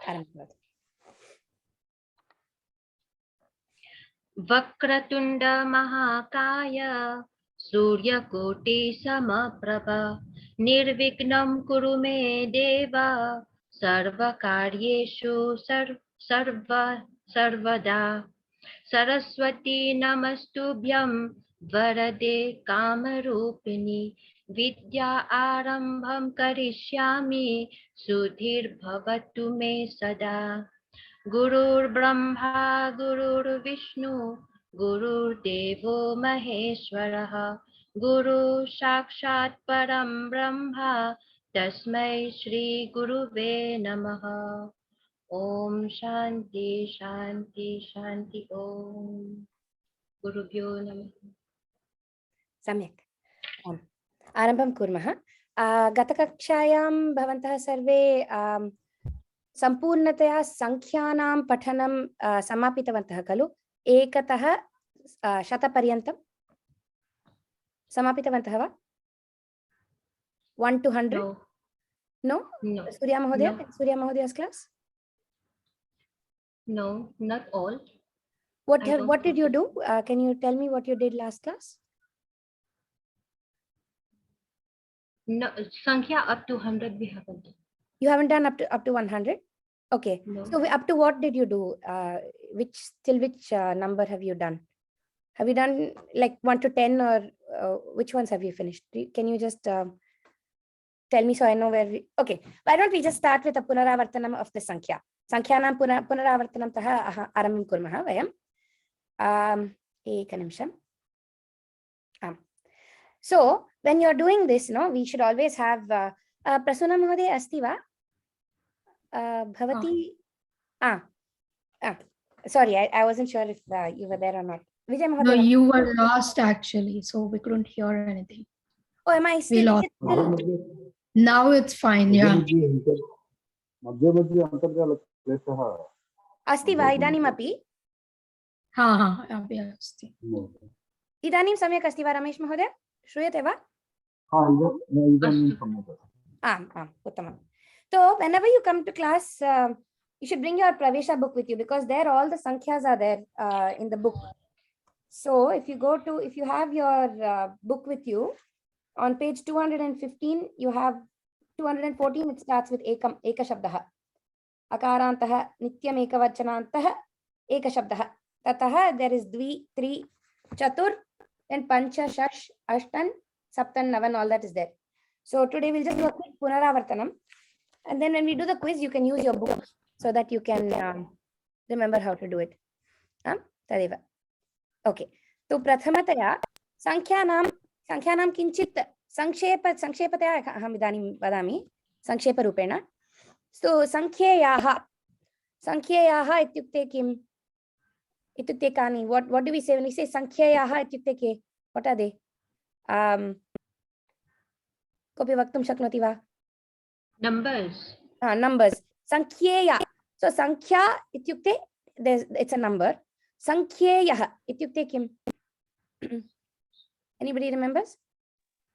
आरम्भः। वक्रतुण्ड महाकाय सूर्यकोटि समप्रभ निर्विघ्नं कुरु मे देव सर्वकार्येषु सर्वदा सरस्वती नमस्तुभ्यं वरदे कामरूपिणि विद्या आरम्भं करिष्यामि सुधीर्भवतु मे सदा गुरुर्ब्रह्मा गुरुर्विष्णु गुरुर्देवो महेश्वरः गुरु साक्षात् परं ब्रह्म तस्मै श्री गुरुवे नमः। ओम शांति शांति शांति। ओम गुरुभ्यो नमः। सम्यक्। आरम्भं कुर्मः। गतकक्षायां भवन्तः सर्वे सम्पूर्णतया संख्यानां पठनं समापितवन्तः खलु? एकतः 100 पर्यन्तं समापितवन्तः वा? 1 to 100? No? Surya Mahodaya? Surya Mahodaya's class? No, not all. What did you do? Can you tell me what you did last class? No, Sankhya up to 100 we haven't done. You haven't done up to 100? Okay. No. So up to what did you do? Till which number have you done? Have you done like 1 to 10 or which ones have you finished? Can you just tell me so I know where we... Okay. Why don't we just start with a punaravartanam of the Sankhya? Sankhyanam punaravartanam taha arambam kurmah vayam. Ekanimsham. So when you're doing this, we should always have Prasuna Mahodaya asti va? Bhavati. Sorry, I wasn't sure if you were there or not. Vijay Mahodaya. No, you were lost actually, so we couldn't hear anything. Oh, am I still? We lost. Now it's fine, yeah. Asti va idanimapi? अभी अस्ति. इदानीं सम्यक् अस्ति वा रमेश महोदय? श्रूयते वा? आम् उत्तमम्. So whenever you come to class, you should bring your Pravesha book with you because there all the Sankhyas are there in the book. So if you have your book with you, on page 215, you have 214, it starts with Eka Shabdaha. Akarantaha Nityam Ekavachanantaha Eka Shabdaha. Tataha there is Dvi, Tri, Chatur, then Pancha, Shash, Ashtan, Saptan, Navan, all that is there. So today we'll just do a quick Punaravartanam. And then when we do the quiz, you can use your book so that you can remember how to do it. Tadeva. Okay. So Prathamataya Sankhyanam Kinchit Sankshepateya aham idanim vadami Sankshepa rupena. So Sankhyayaha ityukte kim? Ityukte kani. What do we say when we say Sankhyayaha ityukte ke? What are they? Kopi vaktum shaknoti va? Numbers. Numbers. Sankhyeya. So Sankhya ityukte it's a number. Sankhyeyaha ityukte kim? Anybody remembers?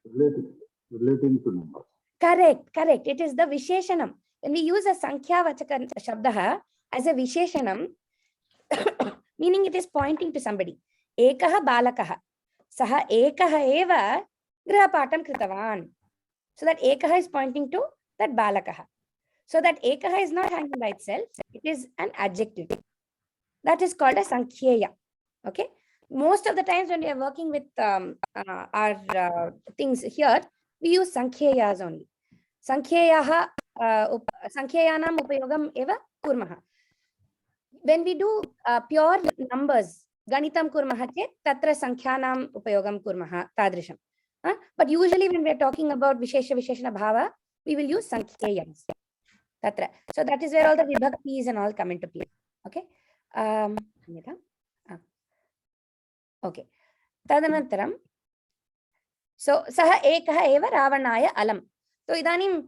Relating to numbers. Correct. It is the Visheshanam. When we use a Sankhya Vachaka Shabdaha as a Visheshanam, meaning it is pointing to somebody. Ekaha balakaha. Saha ekaha eva grihapatam kritavan. So that ekaha is pointing to that balakaha. So that ekaha is not hanging by itself. It is an adjective. That is called a Sankhyeya. Okay. Most of the times when we are working with our things here, we use Sankheyas only. Sankhyeyanam upayogam eva kurmaha. When we do pure numbers, ganitam kurmaha chet tatra sankhyanam upayogam kurmaha tadrisham. But usually when we are talking about visheshana bhava, we will use Sankheyas. Tatra. So that is where all the vibhaktis and all come into play. Okay. Okay. Tadanantaram. So saha ekaha eva ravanaya alam. So idanim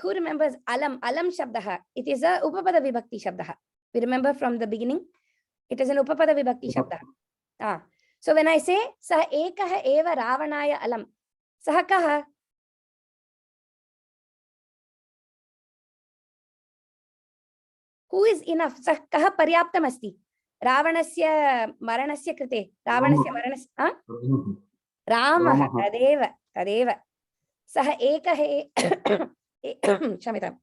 who remembers alam shabdaha? It is a upapada vibhakti shabdaha. We remember from the beginning. It is an upapada vibhakti shabdaha. So when I say saha ekaha eva ravanaya alam, saha kaha? Who is enough? सः कः पर्याप्तम् अस्ति रावणस्य मरणस्य कृते? रावणस्य मरणस्य रामः तदेव तदेव सः एकः क्षम्यताम्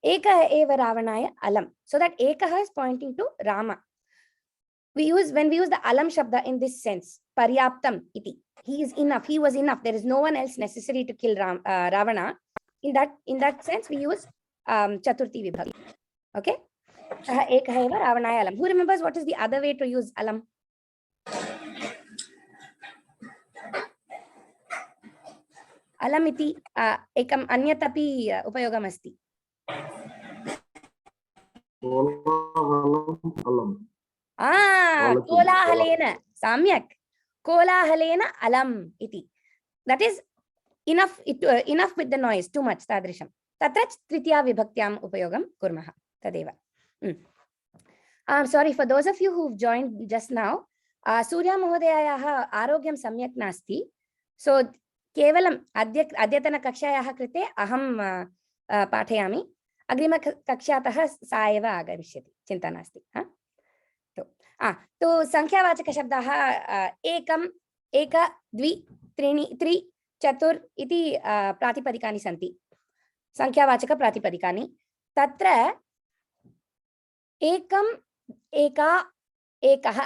एकः एव रावणाय अलं. So that ekah is pointing to Rama. When we use the alam shabda in this sense, paryaptam iti, he is enough, he was enough, there is no one else necessary to kill Ravana. In that sense we use chaturthi vibhakti. Okay, saha ekah eva ravanaya alam. Who remembers what is the other way to use alam? Alam iti ekam anyat api upayogam asti. Kolahalena, samyak. Kolahalena alam iti. That is enough. Enough with the noise. Too much. Tadrisham. Tatra tritiya vibhaktyam upayogam kurmaha. Tadeva. I'm sorry for those of you who've joined just now. Surya Mahodayayaha arogyam samyak nasti. So kevalam adyatana kakshayaha krite aham pathayami. Agrima kakshyatah sa eva agamishyati. Chinta nasti. तो संख्यावाचक शब्दाः एकम् एक द्वि त्रीणि त्रि चतुर् इति प्रातिपदिकानि सन्ति संख्यावाचक प्रातिपदिकानि तत्र एकम् एका एकः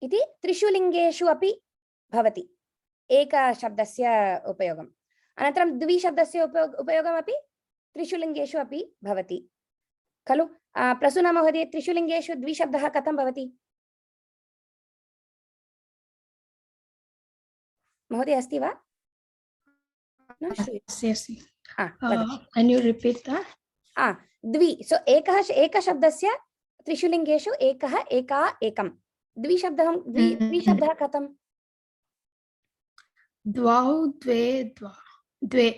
इति त्रिषु लिङ्गेषु अपि भवति एक शब्दस्य उपयोगम् अनन्तरं द्वि शब्दस्य उपयोगमपि त्रिषु लिङ्गेषु अपि भवति खलु प्रसूना महोदय त्रिषु लिङ्गेषु द्वि शब्दः कथं भवति महोदय अस्ति वा Yes. Can you repeat that? द्वि सो एक शब्दस्य त्रिषु लिङ्गेषु एकः एका एकं द्विशब्दः द्विशब्दः कथं द्वौ द्वे द्वे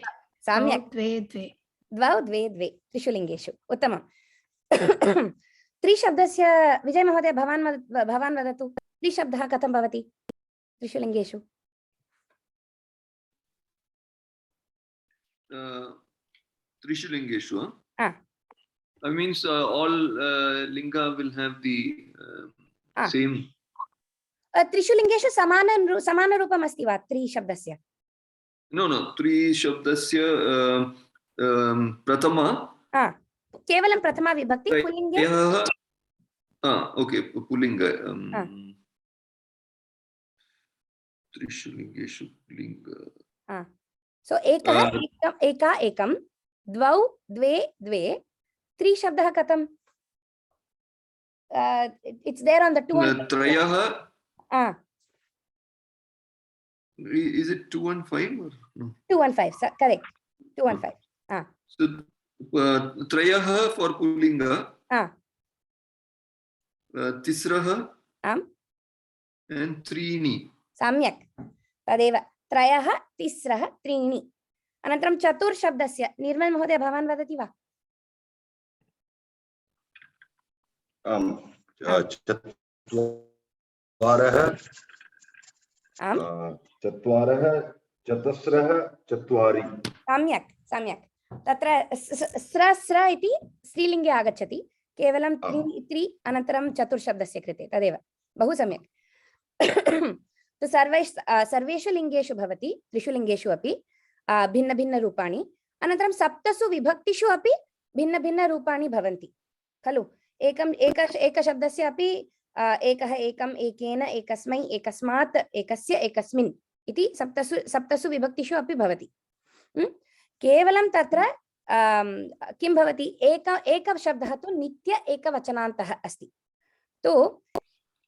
सम्यक् द्वे द्वे द्वौ द्वे द्वे त्रिषु लिङ्गेषु उत्तमं त्रिशब्दस्य विजय महोदय भवान् वदतु त्रिशब्दः कथं भवति त्रिषु लिङ्गेषु Trishu Lingeshu. That means all linga will have the same. Trishu Lingeshu samana rupam asti va tri shabdasya. No. Tri shabdasya pratama. Kevalam pratama vibhakti pullinga. Okay, pullinga. Trishu Lingeshu pullinga. So ekah eka ekam द्वौ द्वे द्वे त्रि शब्दः कथं it's there on the 2 त्रयः is it 2 and 5 or no 2 and 5 correct 2 and 5 so त्रयः for pullinga tisrah and त्रीणि सम्यक् तदेव त्रयः तिस्रः त्रीणि अनन्तरं चतुर् शब्दस्य निर्मल महोदय भवान् वदति वा चत्वारः चतस्रः चत्वारि सम्यक् सम्यक् तत्र स्र इति स्त्रीलिङ्गे आगच्छति केवलं त्रि अनन्तरं चतुर् शब्दस्य कृते तदेव बहु सम्यक् तो सर्वेषु लिङ्गेषु भवति त्रिषु लिङ्गेषु अपि भिन्न भिन्न रूपाणि अनन्तरं सप्तसु विभक्तिषु अपि भिन्न भिन्न रूपाणि भवन्ति खलु एक शब्दस्य अपि एकः एकम् एकेन एकस्मै एकस्मात् एकस्य एकस्मिन् इति सप्तसु विभक्तिषु अपि भवति केवलं तत्र किं भवति एक शब्दः तु नित्य एकवचनान्तः अस्ति तो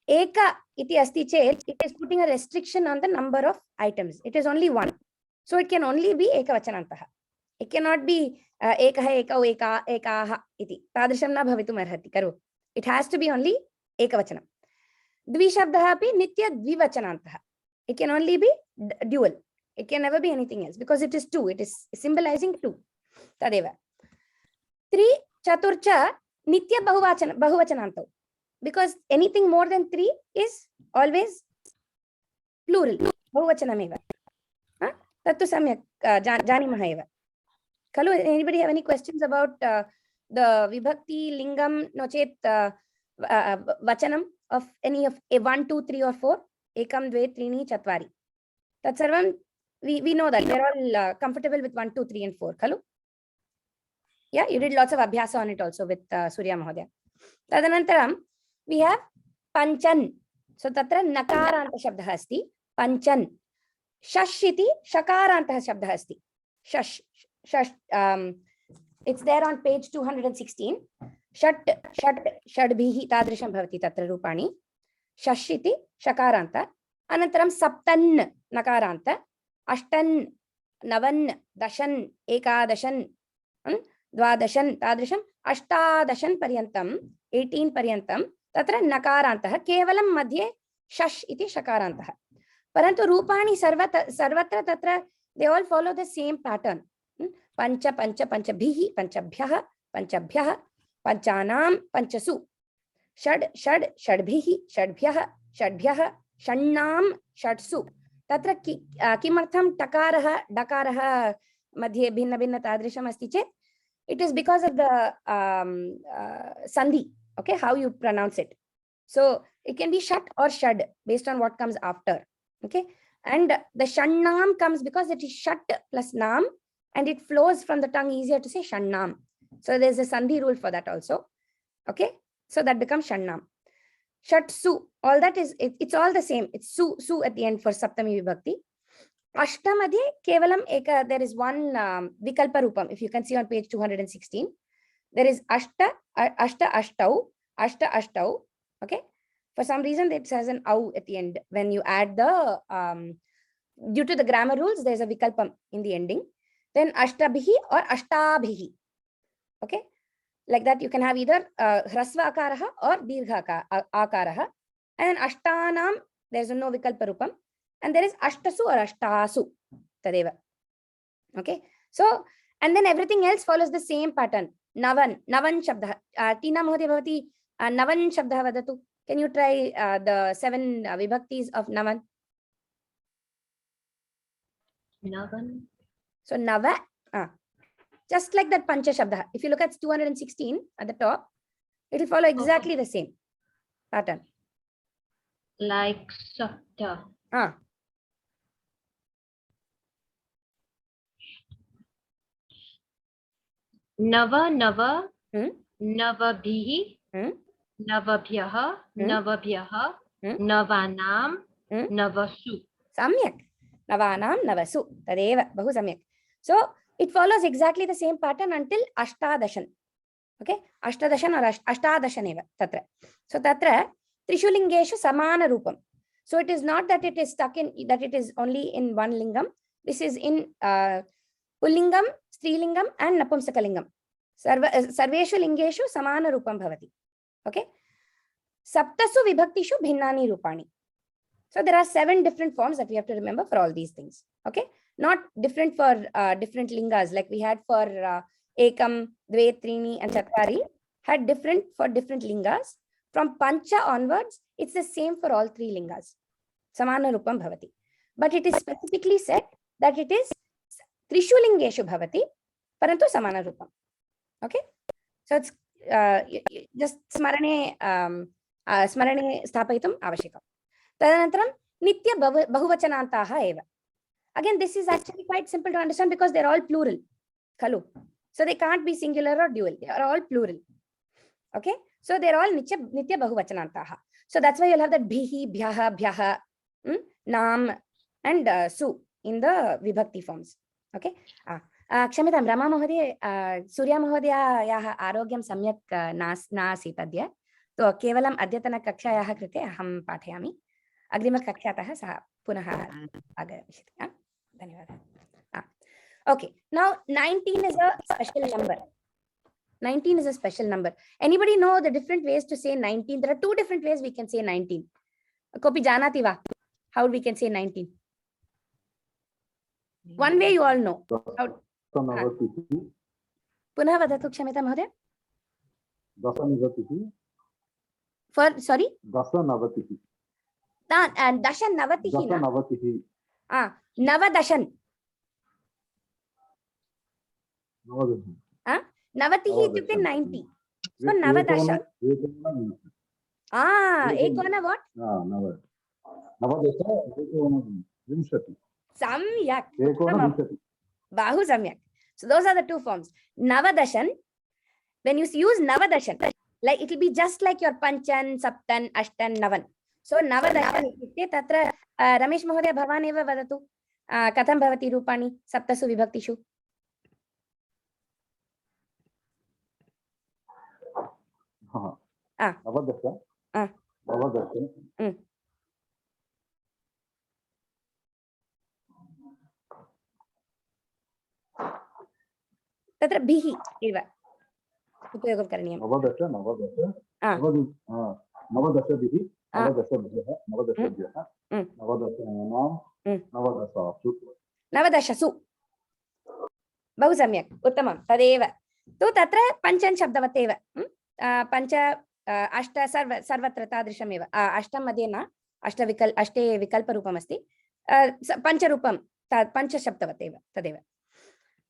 एक इति अस्ति चेत् it is putting a restriction on the number of items. It is only one. So it can only be ekavachanantah. It cannot be ekah ekau eka ekaah iti. Tadrisham na bhavitum arhati karu. It has to be only ekavachanam. Dvishabdah api nitya dvivachanantah. It can only be dual. It can never be anything else because it is two. It is symbolizing two. Tadeva. Tri chaturcha nitya bahuvachanantau. Because anything more than 3 is always plural. Bahuvachanameva. Tattu samyak janimah eva. Kalu, anybody have any questions about the vibhakti lingam no chet vachanam of any of a 1, 2, 3 or 4, ekam, dve, trini, chatvari. That sarvam we know that they're all comfortable with 1, 2, 3 and 4. Khalu? Yeah, you did lots of abhyasa on it also with Surya Mahodaya. Tadanantaram, we have panchan. So tatra nakaranta shabdha asti. Panchan. Shash iti shakaranta shabdha asti. Shash. It's there on page 216. Shat shadbhihi tadrisham bhavati tatra rupani. Shash iti shakaranta. Anantaram saptan nakaranta. Ashtan, navan, dashan, ekadashan, dvadashan, tadrisham, ashtadashan paryantam, 18 paryantam, tatra nakarantah, kevalam madhye shash iti shakarantah. Parantu rupani sarvatra tatra, they all follow the same pattern. Pancha, pancha, panchabhihi, panchabhyaha, panchabhyaha, panchanam, panchasu. Shad, shadbhihi, shadbhyaha, shadbhyaha, shannam, shadsu. तत्र किमर्थं टकारः डकारः मध्ये भिन्न भिन्न तादृशम् अस्ति चेत् it is because of the sandhi, okay, how you pronounce it. So it can be shat or shad based on what comes after, okay, and the shannam comes because it is shat plus nam and it flows from the tongue easier to say shannam. So there's a sandhi rule for that also, okay, so that becomes shannam. Shatsu, all that is, it's all the same. It's su at the end for Saptami Vibhakti. Ashtamadhye kevalam eka, there is one vikalpa rupam. If you can see on page 216, there is ashta, ashtau, okay. For some reason it has an au at the end. When you add the, due to the grammar rules, there's a vikalpam in the ending. Then ashtabhihi or ashtabhihi, okay. Like that, you can have either hrasva akaraha or dirgha akaraha. And then ashtanam, there's no vikalpa rupam. And there is ashtasu or ashtasu, tadeva. Okay. So, and then everything else follows the same pattern. Navan shabdha. Tina Mahodaya bhavati, navan shabdha vadatu. Can you try the 7 vibhaktis of navan? Navan. So, nava. Just like that pancha shabdha. If you look at 216 at the top, it will follow exactly the same pattern. Like sapta. Nava, navabhihi, navabhyaha, navabhyaha, navanam, navasu. Samyak. Navanam, navasu. Tadeva. Bahu samyak. So, it follows exactly the same pattern until ashtadashan. Okay, ashtadashan or ashtadashan eva tatra. So tatra trishulingeshu samana rupam. So it is not that it is stuck in, that it is only in one lingam. This is in pullingam, strilingam and napumsakalingam. Sarveshu lingeshu samana rupam bhavati. Okay, saptasu vibhaktishu bhinnani rupani. So there are 7 different forms that we have to remember for all these things. Okay. Not different for different lingas, like we had for ekam, dve, trini and chatvari, had different for different lingas. From pancha onwards, it's the same for all 3 lingas. Samana rupam bhavati. But it is specifically said that it is trishu lingeshu bhavati, parantu samana rupam. Okay. So it's just smarane sthapayitum avashikam. Tadanantaram nitya bahuvachanantaha eva. Again, this is actually quite simple to understand because they're all plural. Khalu. So they can't be singular or dual. They are all plural. Okay. So they're all nitya bahuvachanantaha. So that's why you'll have that bhihi, bhyaha, bhyaha, nam and su in the vibhakti forms. Okay. Kshamitam, Rama Mahodaya, Surya Mahodaya yaha arogyam samyak naasит adya. So kevalam adyatana kakshayaha krite aham pathayami. Agrima kakshatah sah punaha agavishiti. Okay, now 19 is a special number. 19 is a special number. Anybody know the different ways to say 19? There are 2 different ways we can say 19. Kopi janati va? How we can say 19? One way you all know. Punah vadatu Kshamita Mahodaya. For, sorry? Dasanavatihi. And Dashan Navatihi. Navadashan. Navatihi ityukte 90. So Navadasha. Ekona what? Samyak. Bahu samyak. So those are the two forms. Navadashan. When you use Navadashan, like it will be just like your Panchan, Saptan, Ashtan, Navan. So Navadashan ityukte tatra Ramesh Mahodaya bhavan eva vadatu. Katham bhavati rupani saptasu vibhaktishu. तत्र बिः एव उपयोगं करणीयम्। नवदशसु बहु सम्यक् उत्तमं तदेव तु तत्र पञ्चन् शब्दवत् एव पञ्च अष्ट सर्वत्र तादृशमेव अष्टं मध्ये न अष्टे विकल्परूपमस्ति पञ्चरूपं पञ्चशब्दवत् एव तदेव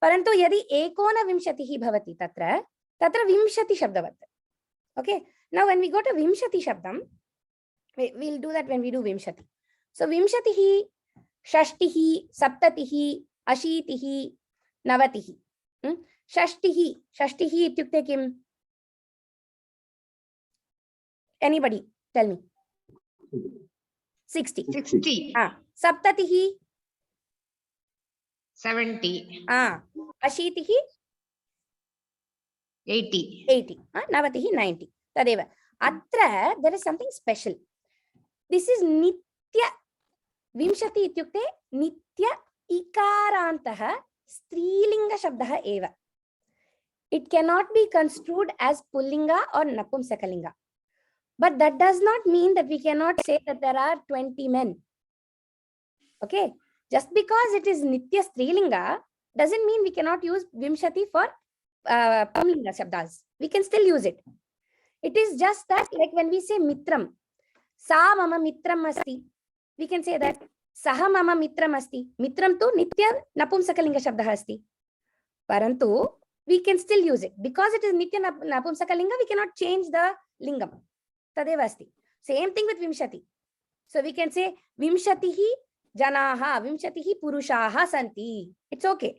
परन्तु यदि एकोनविंशतिः भवति तत्र विंशति शब्दवत् okay now when we go to विंशति शब्दं we will do that when we do विंशति सो विंशतिः षष्टिः सप्ततिः अशीतिः नवतिः षष्टिः इत्युक्ते किम् एनीबडी टेल मी 60 सप्ततिः 70 अशीतिः 80 नवतिः 90 तदेव अत्र there is something special this is नित्य विंशति इत्युक्ते नित्य इकारान्तः स्त्रीलिंग शब्दः एव it cannot be construed as pullinga or napumsakalinga but that does not mean that we cannot say that there are 20 men okay just because it is nitya strilinga doesn't mean we cannot use vimshati for pullinga shabdas we can still use it it is just that like when we say mitram sa mama mitram asti we can say that saha mama mitram asti mitram tu nitya napumsakalinga shabdah asti parantu we can still use it because it is nitya napumsakalinga we cannot change the lingam tadeva asti same thing with vimshati so we can say vimshatihi janaha vimshatihi purushaha santi it's okay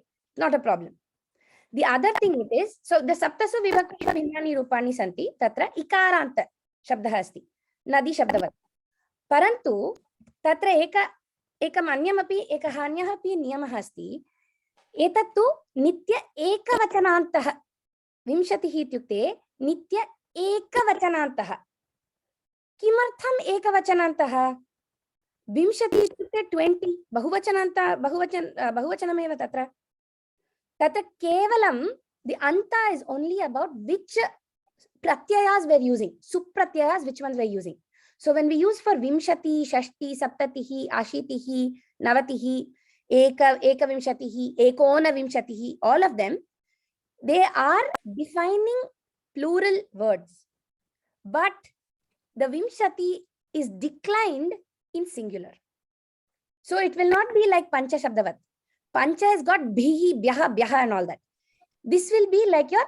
not a problem the other thing it is so the saptasu vibhaktishu vinyani rupani santi tatra ikaranta shabdah asti nadi shabdavat parantu tatra ekam anyamapi ekah anyah api niyamah asti एतत्तु नित्य एकवचनान्तः विंशतिः इत्युक्ते नित्य एकवचनान्तः किमर्थम् एकवचनान्तः विंशतिः इत्युक्ते 20 बहुवचनमेव तत्र केवलं the anta is only about which pratyayas we are using supratyayas which ones we are using so when we use for vimshati shashti saptatihi ashitihi navatihi ekavimshatiः ekonavimshatiः all of them they are defining plural words but the vimshati is declined in singular so it will not be like pancha shabdavat pancha has got bhihi bhyaha and all that this will be like your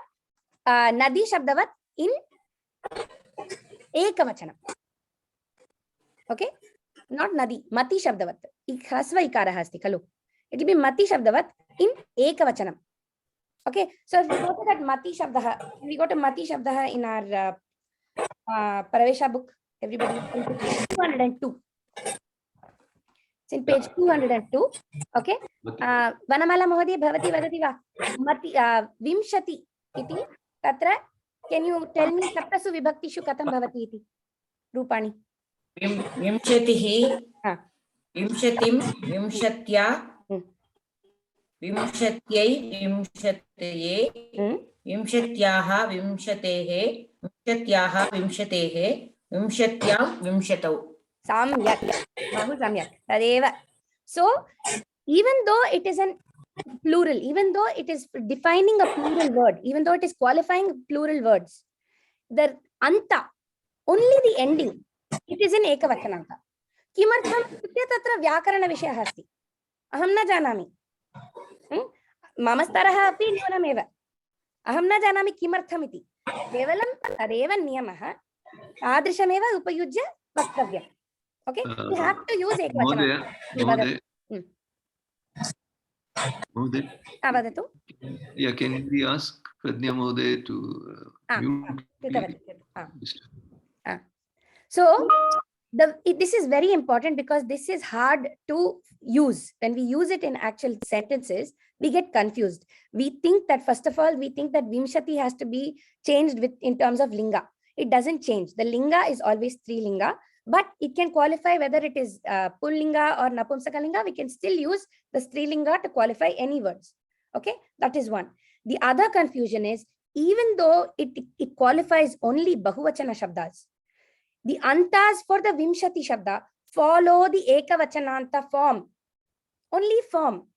nadi shabdavat in ekavachanam okay not nadi mati shabdavat ह्रस्व इकारः अस्ति खलु it will be mati shabdavat in ekavachanam okay so if we go to that mati shabdah we go to mati shabdah in our pravesha book everybody 202 it's in page 202 okay vanamala mohoday bhavati vadati va mati vimshati iti tatra can you tell me saptasu vibhaktishu katham bhavati iti rupani विंशतिः विंशतिं विंशत्या विंशत्यै विंशतये विंशत्याः विंशतेः विंशत्याः विंशतेः विंशत्यां विंशतौ samyak bahu samyak tadeva so even though it is an plural even though it is defining a plural word even though it is qualifying plural words the anta only the ending it is in ekavachananta किमर्थम् इत्युक्ते तत्र व्याकरणविषयः अस्ति अहं न जानामि मम स्तरः अपि न्यूनमेव अहं न जानामि किमर्थम् इति, केवलं तदेव नियमः, तादृशमेव उपयुज्य वक्तव्यम्. Okay, we have to use ekavachanam. Mohoday, वदतु. yeah, can we ask Pradnya Mohoday to mute? So this is very important because this is hard to use. When we use it in actual sentences, we get confused. We think that, first of all, we think that Vimshati has to be changed in terms of linga. It doesn't change. The linga is always strilinga, but it can qualify whether it is pullinga or napumsakalinga. We can still use the strilinga to qualify any words. Okay, that is one. The other confusion is, even though it qualifies only bahuvachana shabdas, the antas for the Vimshati shabda follow the ekavachananta form. Only form.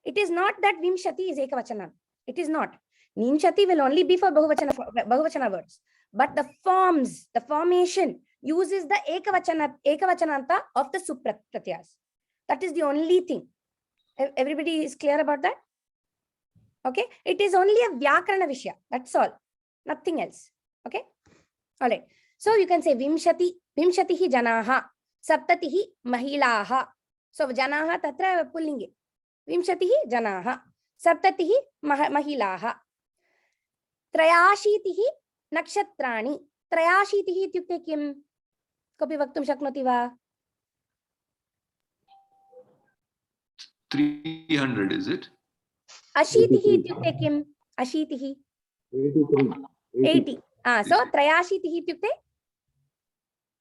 It is not that Vimshati is ekavachana. It is not. Vimshati will only be for bahuvachana words. But the forms, the formation uses the ekavachananta of the supratyas. That is the only thing. Everybody is clear about that? Okay. It is only a vyakarana vishya. That's all. Nothing else. Okay. All right. So you can say vimshatihi janaha, saptatihi mahilaha. So janaha tatra pullinge. Vimshatihi janaha, saptatihi mahilaha. Trayashitihi nakshatrani. Trayashitihi ityukte kim? Kopi vaktum shaknoti va? 300, is it? Ashitihi ityukte kim? Ashitihi? 80. So trayashitihi ityukte?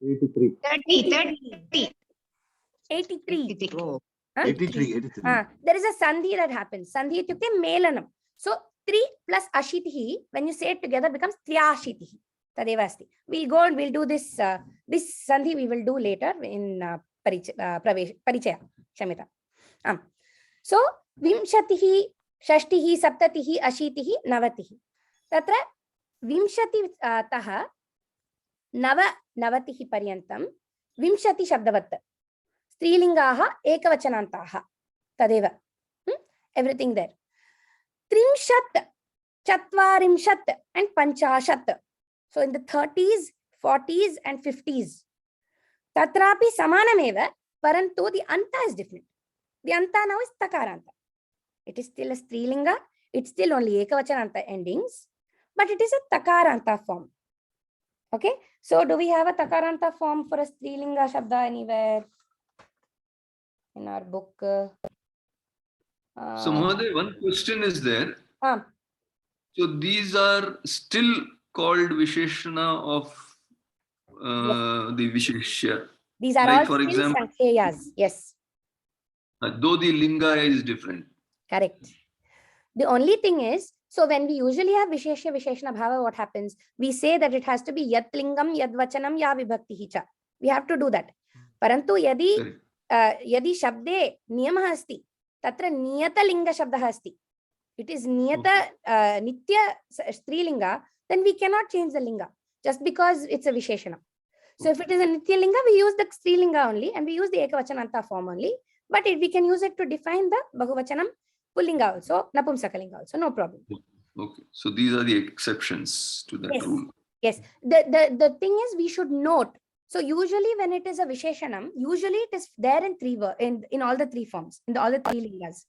83. 83. Oh. Huh? 83. There is a sandhi that happens. Sandhi ityukte melanam. So 3 plus ashitihi, when you say it together, becomes triashitihi. Tadeva asti. We'll go and we'll do this. This sandhi we will do later in parichaya. Shamita. So vimshatihi, shashtihi, saptatihi, ashitihi, navatihi. Tatra vimshati taha navatihi paryantam vimshati shabdavat. Strilingaha ekavachanantaha. Tadeva. Everything there. Trimshat, chatvarimshat, and panchashat. So in the 30s, 40s, and 50s. Tatrapi samanameva, parantu the anta is different. The anta now is takaranta. It is still a strilinga. It's still only ekavachananta endings, but it is a takaranta form. Okay. So do we have a takaranta form for a strilinga shabda anywhere in our book? So Mohoday, one question is there. So these are still called Visheshana of the Visheshya. These are like, all for still example, Sankheyas. Yes. Though the linga is different. Correct. The only thing is, so when we usually have Visheshya Visheshana Bhava, what happens? We say that it has to be Yat Lingam, Yad Vachanam, Ya Vibhakti Cha. We have to do that. Parantu yadi shabde niyamah asti, tatra niyata linga shabdah asti. It is niyata nitya strilinga, then we cannot change the linga just because it's a Visheshana. So if it is a nitya linga, we use the strilinga only and we use the ekavachananta form only. But we can use it to define the bahuvachanam, pullinga also, napumsakalinga also, no problem. Okay, so these are the exceptions to that rule. Yes, the thing is, we should note. So usually when it is a Visheshanam, usually it is there in in all the three forms, in all the three lingas.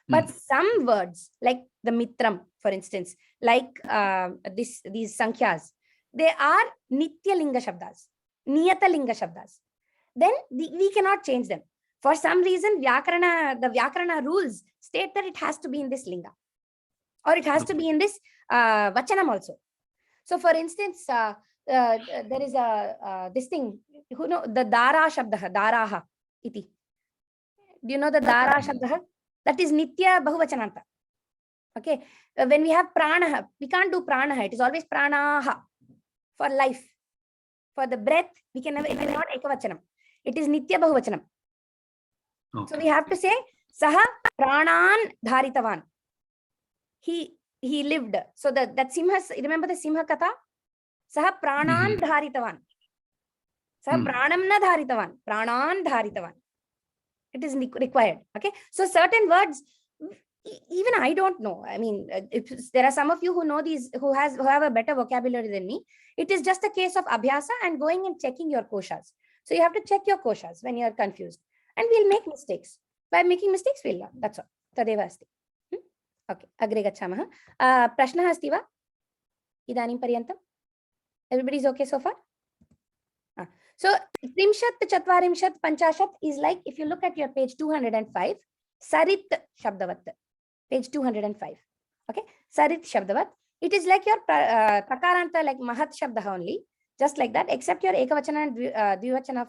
But some words, like the mitram, for instance, like these sankhyas, they are nitya linga shabdas, niyata linga shabdas. Then we cannot change them. For some reason, the Vyakarana rules state that it has to be in this linga, or it has to be in this vachanam also. So, for instance, there is this thing. Who know the dara shabdah, daraha iti? Do you know the dara shabdah? That is nitya bahuvachananta. Okay, when we have pranaha, we can't do pranaha. It is always pranaha for life. For the breath, we can never. It is not ekavachanam. It is nitya bahuvachanam. Okay. So we have to say saha pranan dharitavan. He lived. So that simha, remember the simha katha? Saha pranan dharitavan. Saha pranam na dharitavan. Pranan dharitavan. It is required. Okay. So certain words, even I don't know. I mean, there are some of you who know these, who have a better vocabulary than me. It is just a case of abhyasa and going and checking your koshas. So you have to check your koshas when you are confused, and we'll make mistakes. By making mistakes, we'll learn. That's all. Tadeva asti. Okay. Agre gachamah. Prashnah asti va? Idanim paryantam. Everybody's okay so far? So trimshat, chatvarimshat, panchashat is like, if you look at your page 205, sarit shabdavat. Page 205. Okay. Sarit shabdavat. It is like your takaranta, like mahat shabda only. Just like that, except your ekavachana and dvivachana,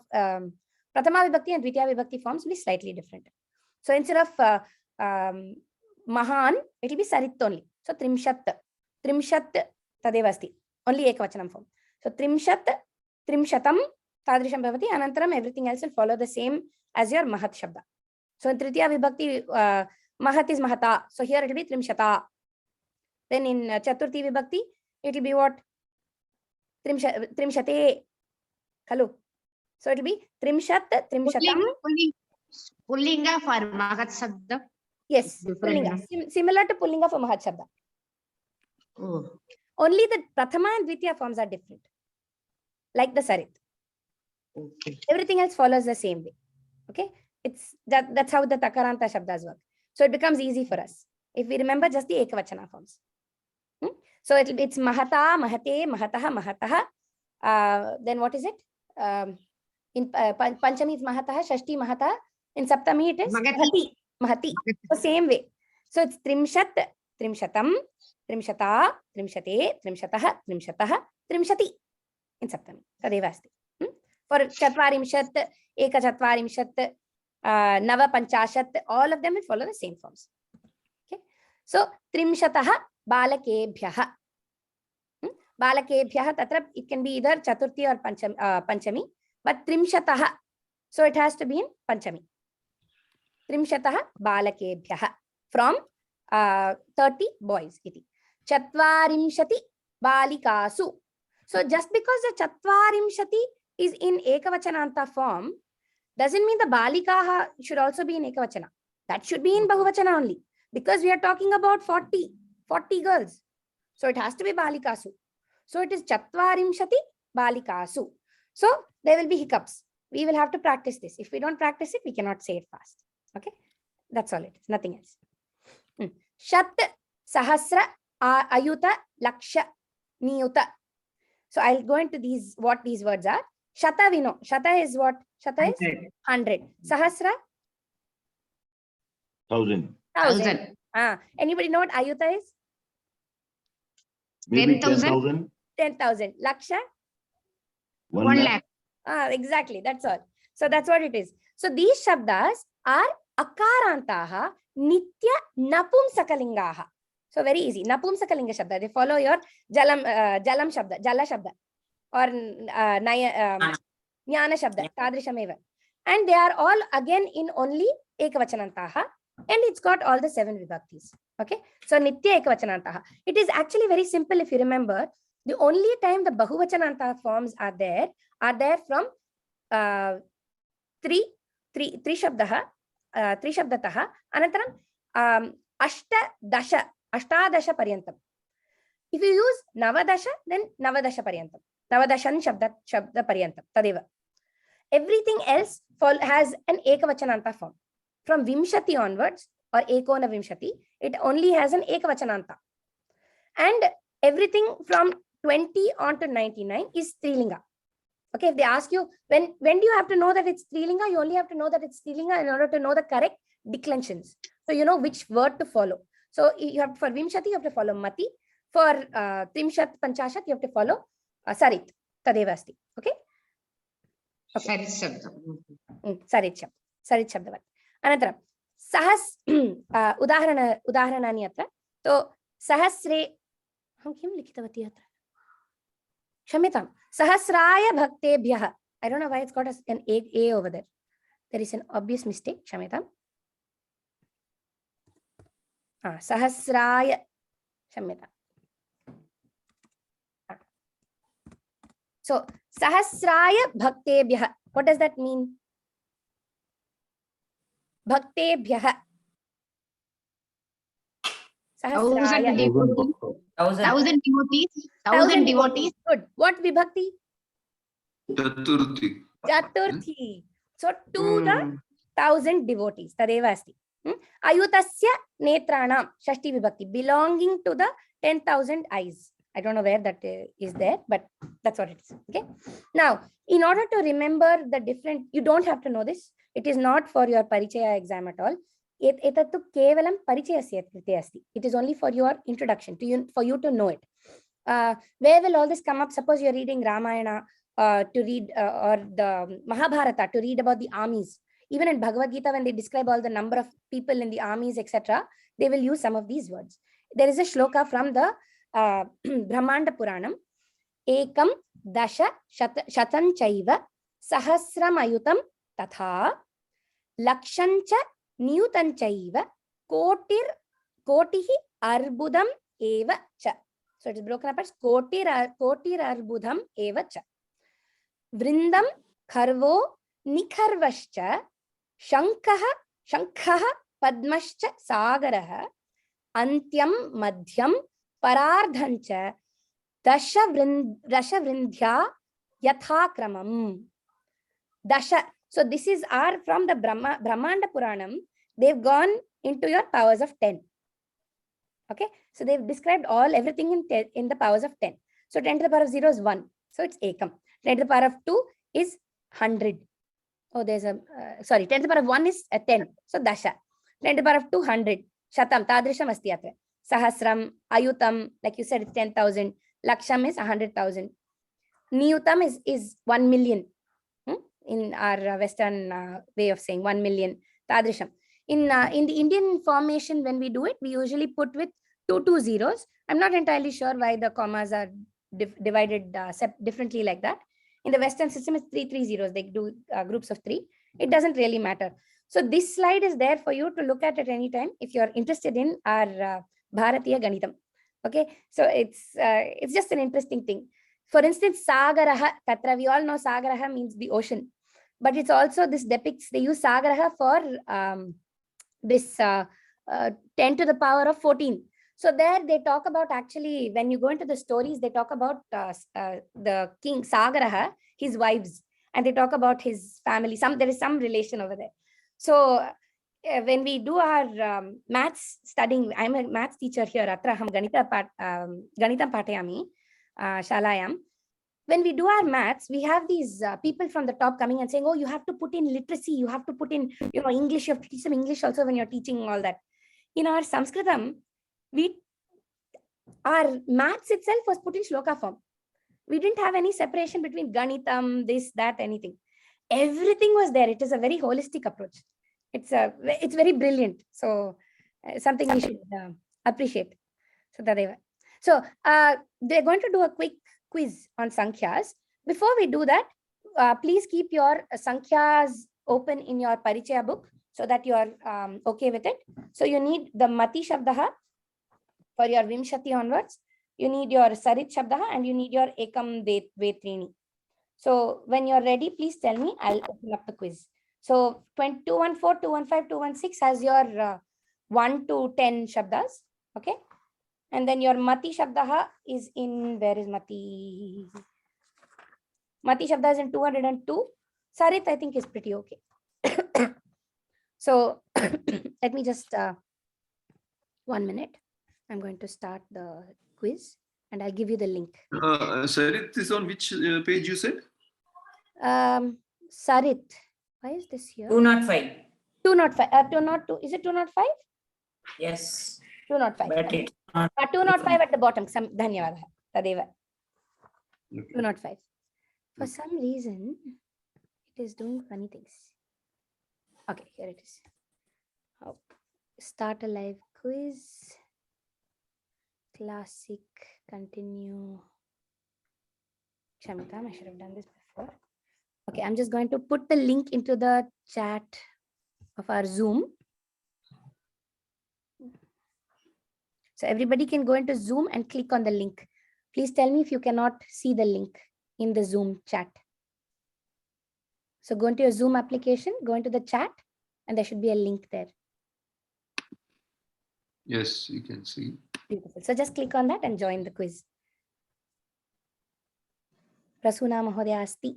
prathama vibhakti and dvitiya vibhakti forms will be slightly different. So instead of mahan, it will be sarit only. So trimshat tadeva asti. Only ekavachanam form. So trimshat, trimshatam, tadrisham bhavati, anantaram, everything else will follow the same as your mahat shabda. So in tritiya vibhakti, mahat is mahata. So here it will be trimshata. Then in chaturthi vibhakti, it will be what? Trimshate. Hello. So it will be trimshat, trimshatam. Pullinga for mahat shabda. Yes, pullinga. Similar to pullinga for mahat shabda. Oh. Only the prathama and dvitiya forms are different. Like the sarit. Okay. Everything else follows the same way. Okay. That's how the takaranta shabdas work. So it becomes easy for us if we remember just the ekavachana forms. So it's mahata, mahate, mahataha, mahataha. Then what is it? In Panchami it's mahataha, Shashti mahataha. In Saptami it is Magati. Mahati. So same way. So it's trimshat, trimshatam, trimshata, trimshate, trimshataha, trimshataha, trimshati. In Saptami. Tadeva asti. For chatvarimshat, eka chatvarimshat, nava panchashat, all of them will follow the same forms. Okay. So trimshataha balakebhyaha. Balakebhyaha, tatra it can be either chaturthi or panchami, but trimshataha, so it has to be in panchami. Trimshataha balakebhyaha, from 30 boys. Iti. Chatvarimshati balikasu. So just because the chatvarimshati is in ekavachananta form doesn't mean the balikaha should also be in ekavachana. That should be in bahuvachana only, because we are talking about 40 girls. So it has to be balikasu. So it is chatvarimshati balikasu. So there will be hiccups. We will have to practice this. If we don't practice it, we cannot say it fast. Okay. That's all it is. Nothing else. Shat, sahasra, ayuta, laksha, niyuta. So I'll go into these, what these words are. Shata we know. Shata is what? Shata is 100. Sahasra? 1,000. 1,000. Anybody know what ayuta is? Maybe 10,000. 10,000. Laksha? 1 lakh. Exactly. That's all. So that's what it is. So these shabdas are akarantaha nitya napumsakalingaha. So very easy. Napumsakalinga shabda. They follow your jalam shabda, jala shabda, or jnana shabda, tadrishameva. And they are all again in only ekavachanantaha, and it's got all the 7 vibhaktis. Okay. So nitya ekavachanantaha. It is actually very simple if you remember. The only time the bahuvachananta forms are there from 3 shabdaha, 3 shabdataha, anantaram ashtadasha paryantam. If you use navadasha, then navadasha paryantam. Navadashan shabda paryantam. Tadeva. Everything else has an ekavachananta form. From vimshati onwards, or ekona vimshati, it only has an ekavachananta. And everything from 20 on to 99 is strilinga. Okay, if they ask you, when do you have to know that it's strilinga? You only have to know that it's strilinga in order to know the correct declensions. So you know which word to follow. So you have, for vimshati, you have to follow mati. For trimshat, panchashat, you have to follow sarit. Tadeva asti. Okay? Sarit shabda. Sarit shabdavat. Anantara, sahas, udaharanani atra. So sahasre, किं लिखितवती अत्र? क्षम्यतां. सहस्राय भक्तेभ्यः. I don't know why it's got an A over there. There is an obvious mistake. क्षम्यतां. सहस्राय. क्षम्यतां. So सहस्राय भक्तेभ्यः. What does that mean? Bhaktebhyah. Sahasraya. devotees. Thousand. 1,000 devotees. 1,000 1,000 devotees. Good. What vibhakti? Chaturthi. Chaturthi. So to the 1,000 devotees. Tadeva asti. Ayutasya netranam. Shashti vibhakti. Belonging to the 10,000 eyes. I don't know where that is there, but that's what it is. Okay. Now, in order to remember the different, you don't have to know this. It is not for your parichaya exam at all. Etattu kevalam parichayasya krite asti. It is only for your introduction to you, for you to know it. Where will all this come up? Suppose you're reading Ramayana to read or the Mahabharata to read about the armies. Even in Bhagavad Gita, when they describe all the number of people in the armies, etc., they will use some of these words. There is a shloka from the Brahmanda Puranam. Ekam dasha shatan chaiva sahasram ayutam tatha lakshancha niyutan chaiva kotihi arbudam eva cha. So it is broken up as kotir arbudam eva cha. Vrindam kharvo nikharvascha shankha padmascha sagaraha antyam madhyam parardhancha dasha vrindhya yathakramam. Dasha. So this is from the Brahmanda Puranam. They've gone into your powers of 10. Okay. So they've described everything in the powers of 10. So 10 to the power of 0 is 1. So it's ekam. 10 to the power of 2 is 100. Oh, there's a, 10 to the power of 1 is 10. So dasha. 10 to the power of 200. Shatam. Tadrisham asti atra. Sahasram. Ayutam. Like you said, it's 10,000. Laksham is 100,000. Niyutam is 1 million. In our Western way of saying 1 million. Tadrisham. In the Indian formation, when we do it, we usually put with 2 zeros. I'm not entirely sure why the commas are divided differently like that. In the Western system, it's 3 zeros. They do groups of 3. It doesn't really matter. So this slide is there for you to look at any time if you're interested in our Bharatiya Ganitam. Okay, so it's just an interesting thing. For instance, Sagaraha, Tatra, we all know Sagaraha means the ocean. But it's also, this depicts, they use Sagaraha for this 10 to the power of 14. So there they talk about, actually, when you go into the stories, they talk about the king Sagaraha, his wives, and they talk about his family. There is some relation over there. So when we do our maths studying, I'm a maths teacher here, Atraham Ganitam Patayami, Shalayam. When we do our maths, we have these people from the top coming and saying, oh, you have to put in literacy, you have to put in, English, you have to teach them English also when you're teaching all that. In our Sanskritam, our maths itself was put in shloka form. We didn't have any separation between Ganitam, this, that, anything. Everything was there. It is a very holistic approach. It's very brilliant. So something we should appreciate. So Tadeva. So they're going to do a quick quiz on Sankhyaas. Before we do that, please keep your Sankhyaas open in your Parichaya book so that you are okay with it. So you need the Mati Shabdaha for your Vimshati onwards. You need your Sarit Shabdaha and you need your Ekam Vetrini. So when you're ready, please tell me. I'll open up the quiz. So 214, 215, 216 has your 1 to 10 Shabdas. Okay. And then your Mati Shabdaha is in, where is Mati? Mati Shabda is in 202. Sarit, I think, is pretty okay. So let me just, 1 minute. I'm going to start the quiz and I'll give you the link. Sarit is on which page you said? Sarit. Why is this here? 205. 205. 202. Is it 205? Yes. 205. But Okay. it's not. 205 at the bottom. Dhanyavad. Tadeva. 205. For some reason, it is doing funny things. Okay, here it is. Oh. Start a live quiz. Classic. Continue. Shamitam, I should have done this before. Okay, I'm just going to put the link into the chat of our Zoom. So everybody can go into Zoom and click on the link. Please tell me if you cannot see the link in the Zoom chat. So go into your Zoom application, go into the chat, and there should be a link there. Yes, you can see. Beautiful. So just click on that and join the quiz. Prasuna Mahodaya asti.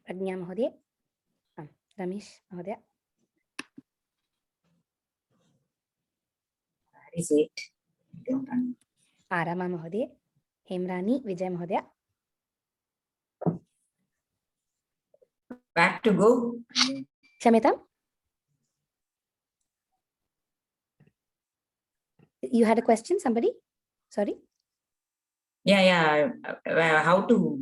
Prajna Mahodaya. Ramesh Mahodaya. Where is it? I don't know. Arama Mahodaya. Hemrani Vijay Mahodaya. Back to go. Shamitam? You had a question, somebody? Sorry? Yeah. How to?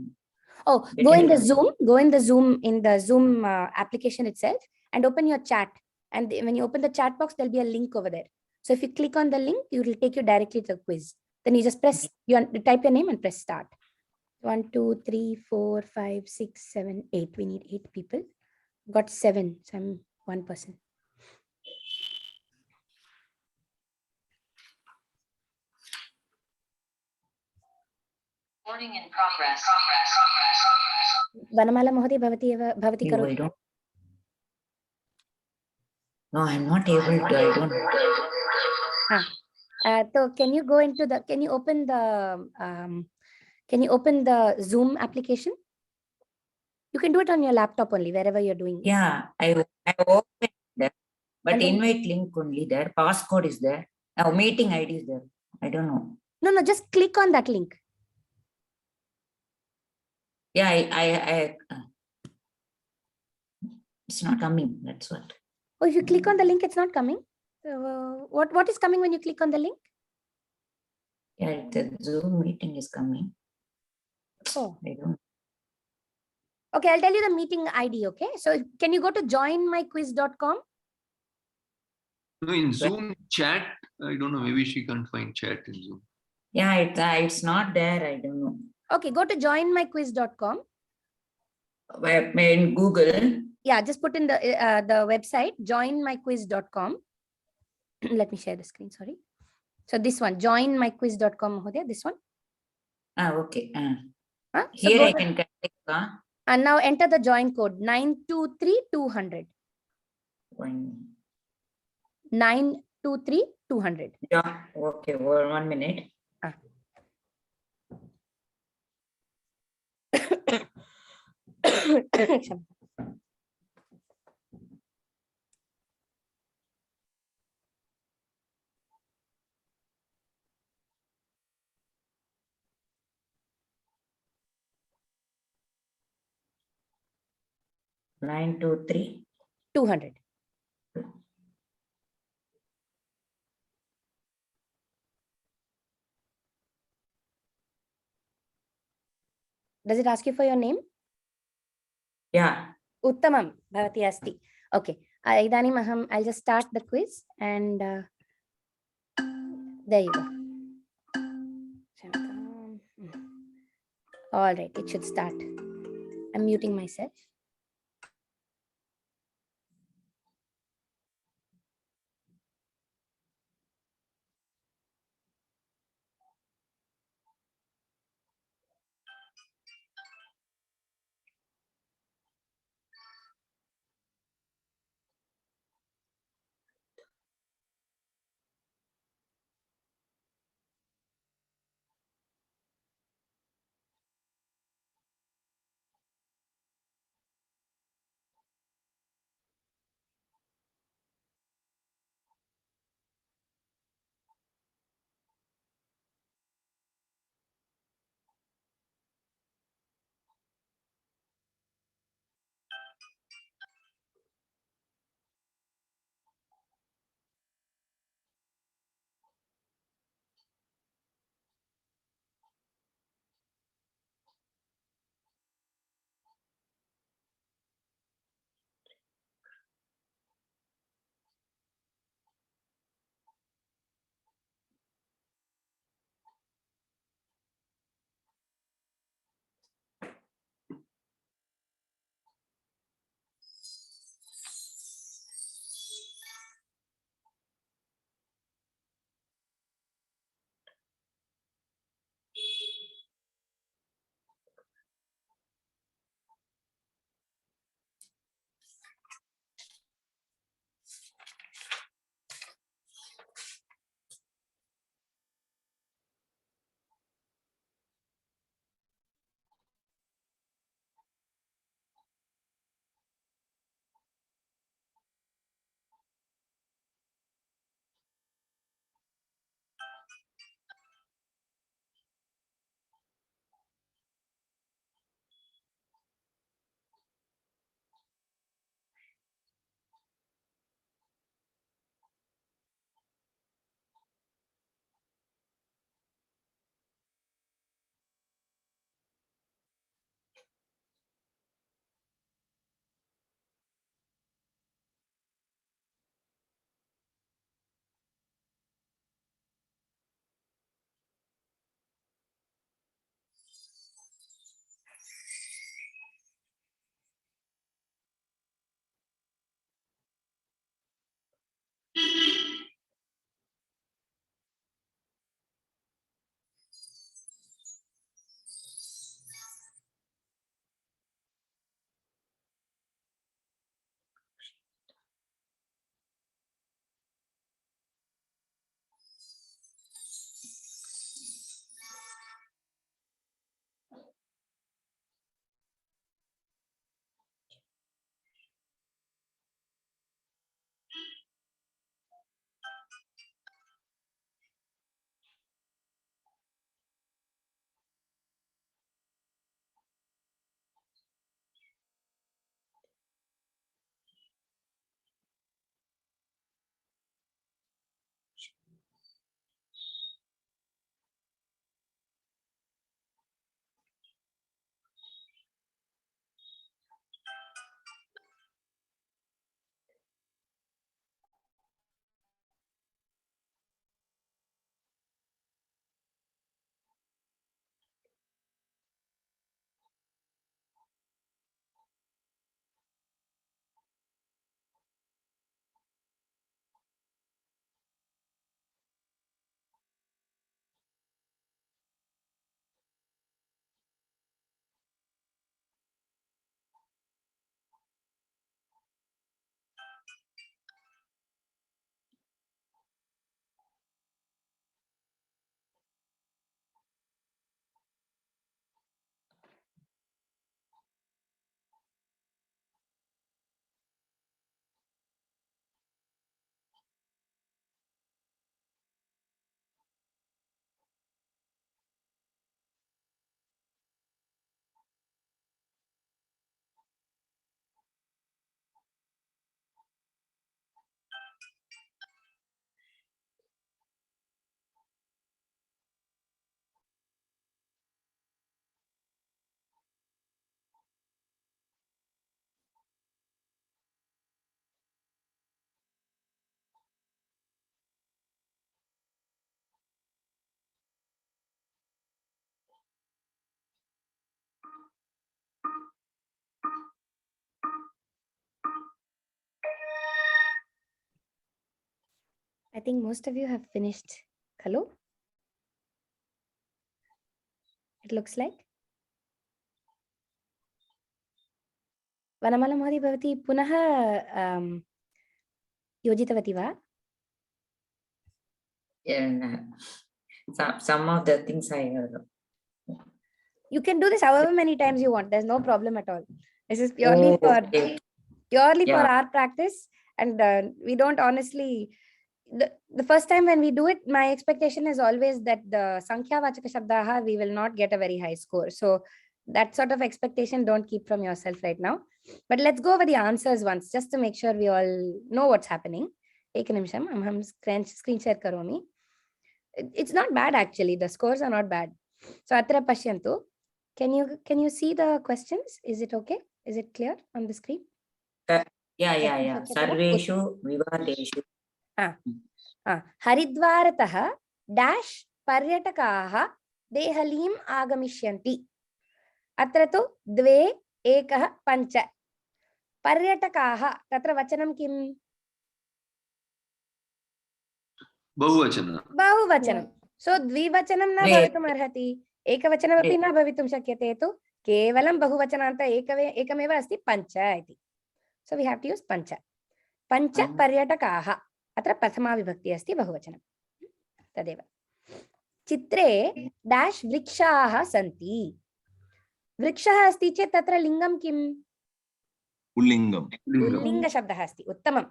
Oh, Get go in into the Zoom. Go in the Zoom application itself and open your chat. And when you open the chat box, there'll be a link over there. So if you click on the link, it will take you directly to the quiz. Then you just press, you type your name and press start. 1, 2, 3, 4, 5, 6, 7, 8. We need 8 people. Got 7. So I'm 1 person. Recording in progress. Vanamala Mahodaya bhavati No, I karoti. don't. No, I'm not able to. I don't. So can you go into the, can you open the Zoom application? You can do it on your laptop only, wherever you're doing. Yeah, I opened there, but And then- invite link only there. Passcode is there. Now meeting ID is there. I don't know. No, just click on that link. Yeah, it's not coming. That's what. Oh, if you click on the link, it's not coming. What is coming when you click on the link? Yeah, the Zoom meeting is coming. Oh, I don't. okay. I'll tell you the meeting ID. Okay. So can you go to joinmyquiz.com? No, in Zoom chat, I don't know, maybe she can't find chat in Zoom. Yeah, it's not there. I don't know. Okay. Go to joinmyquiz.com. In Google. Yeah. Just put in the website, joinmyquiz.com. Let me share the screen. Sorry. So this one, joinmyquiz.com. Mahodaya, this one. Okay. So Here go I to- can click. And now enter the join code 923200. 923200. Yeah. Okay. 1 minute. Kshama. 923. 200. Does it ask you for your name? Yeah. Uttamam bhavati asti. Okay. Idanim aham, I'll just start the quiz and there you go. All right, it should start. I'm muting myself. I think most of you have finished. Hello? It looks like. Vanamala Mahodi bhavati punaha yojitavati va? Yeah, some of the things I heard. You can do this however many times you want. There's no problem at all. This is purely for our practice, and we don't honestly. The first time when we do it, my expectation is always that the Sankhya Vachaka Shabdaha, we will not get a very high score. So that sort of expectation don't keep from yourself right now. But let's go over the answers once, just to make sure we all know what's happening. Ek nimisham, hum screen share karomi. It's not bad actually. The scores are not bad. So atra pashyantu. Can you see the questions? Is it okay? Is it clear on the screen? Yeah. Sarveshu vivadeshu. हरिद्वारतः dash पर्यटकाः देहलीम् आगमिष्यन्ति. अत्र तु 2 1 5 पर्यटकाः तत्र वचनं किम्? बहुवचनं. सो द्विवचनं न भवितुम् अर्हति, एकवचनमपि न भवितुं शक्यते. तु केवलं बहुवचनान्त एकमेव अस्ति 5 इति. So we have to use 5 पर्यटकाः. अत्र प्रथमा विभक्ति अस्ति बहुवचनं. तदेव. चित्रे डैश वृक्षाः सन्ति. वृक्षः अस्ति चेत् तत्र लिङ्गं किम्? पुल्लिङ्ग शब्दः अस्ति. उत्तमं.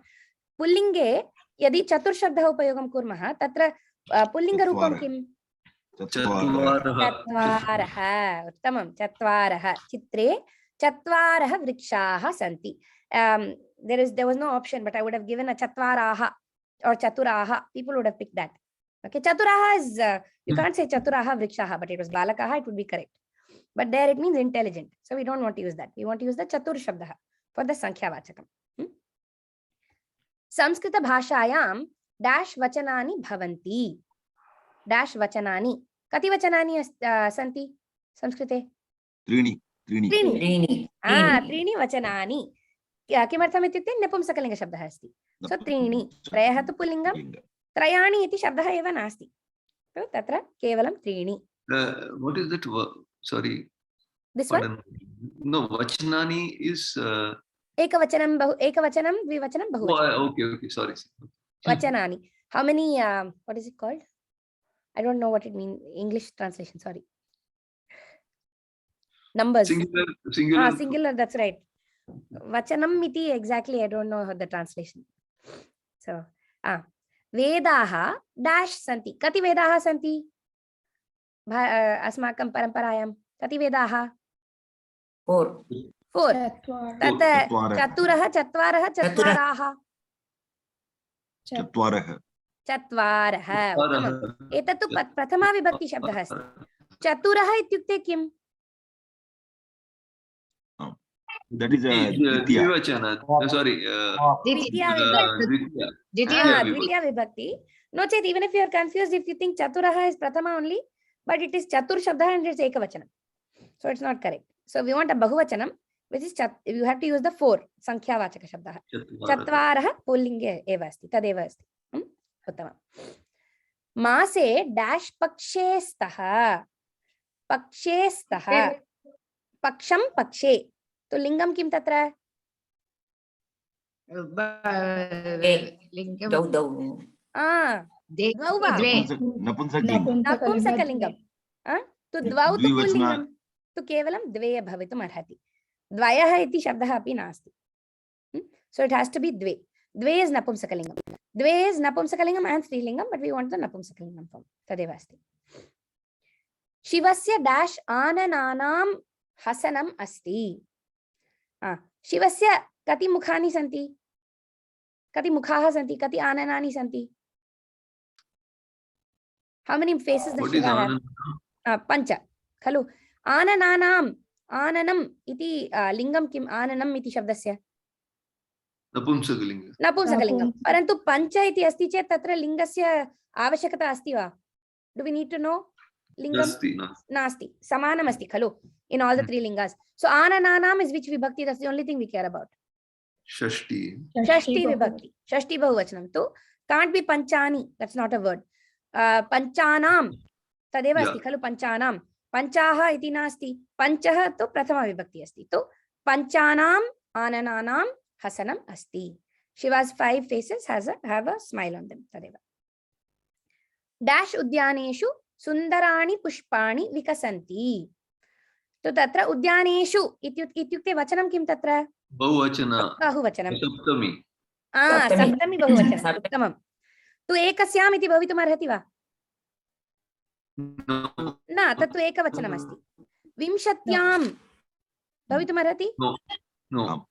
पुल्लिङ्गे यदि चतुर्शब्दः उपयोगं कुर्मः तत्र पुल्लिङ्गरूपं किम्? चत्वारः. उत्तमं. चत्वारः. चित्रे चत्वारः वृक्षाः सन्ति. There was no option, but I would have given a chatvaraha or chaturaha. People would have picked that. Okay, chaturaha is you can't say chaturaha vrikshaha, but it was balakaha, it would be correct. But there it means intelligent, so we don't want to use that. We want to use the chatur shabdaha for the sankhya vachakam. Samskrita bhashayam dash vachanani bhavanti. Dash vachanani. Kati vachanani santi Samskrite? Trini vachanani. किमर्थम् इत्युक्ते नपुंसकलिङ्गशब्दः अस्ति. सो त्रीणि. त्रयः तु पुल्लिङ्गं, त्रयाणि इति शब्दः एव नास्ति. तत्र केवलं त्रीणि. What is that? Sorry. This one? No, vachanani is एकवचनं द्विवचनं बहुवचनं. Okay, sorry. Vachanani. How many what is it called? I don't know what it means. English translation, sorry. Numbers. Singular. Singular, that's right. Vachanam iti exactly, I don't know the translation. So Vedaha dash santi. Kati Vedaha santi? Asmakam paramparayaam. Kati Vedaha? 4. Tat Chaturaha, Chatwaraha, Chatwaraha. Chatwaraha. Etattu prathama vibhakti shabdः अस्ति. Chaturaha ityukte किम्? That is Dvivachana. Sorry. Dvitiya vibhakti. No chet, even if you are confused, if you think Chaturaha is Prathama only, but it is Chatur Shabda and it's Ekavachanam. So it's not correct. So we want a Bahuvachanam, which is you have to use the 4 Sankhya Vachaka Shabda. Chatvaraha Pullinge eva asti. Tadeva asti. Uttamam. Mase dash pakshe staha. Pakshe staha. Paksham pakshe. तो लिंगम किम तत्र? नपुंसकलिंगम. तो द्वौ तु पुल्लिंगम, तो केवलं द्वे भवितुम् अर्हति. द्वयः इति शब्दः अपि नास्ति. So it has to be द्वे. द्वे is नपुंसकलिंगम. द्वे is नपुंसकलिंगम and स्त्रीलिंगम, but we want the नपुंसकलिंगम form. तदेव अस्ति. शिवस्य dash आननानां हसनम् अस्ति. शिवस्य कति मुखानि सन्ति? कति मुखाः सन्ति? कति आननानि सन्ति? How many faces does Shiva have? 5 खलु. आननानाम्. आननम् इति लिङ्गं किम्? आननम् इति शब्दस्य नपुंसकलिङ्गं. परन्तु 5 इति अस्ति चेत् तत्र लिङ्गस्य आवश्यकता अस्ति वा? Do we need to know? Lingam nasti. Samanam asti khalu in all the 3 lingas. So anananam is which vibhakti? That's the only thing we care about. Shashti vibhakti. Shashti bahuvachanam. So Can't be panchani. That's not a word. Panchanam. Tadeva asti khalu panchanam. Panchaha iti nasti. Panchaha to prathama vibhakti asti. To panchanam anananam hasanam asti. Shiva's 5 faces have a smile on them. Tadeva. Dash udyaneshu sundarani pushpani vikasanti. So tatra udyaneshu ityukte vachanam kim tatra? Bahuvachana. Bahuvachanam. Saptami. Saptami bahuvachanam. Uttamam. Tu ekasyam iti bhavitum arhati va? No. Na, tattu ekavachanam asti. Vimshatyam bhavitum arhati? No. No.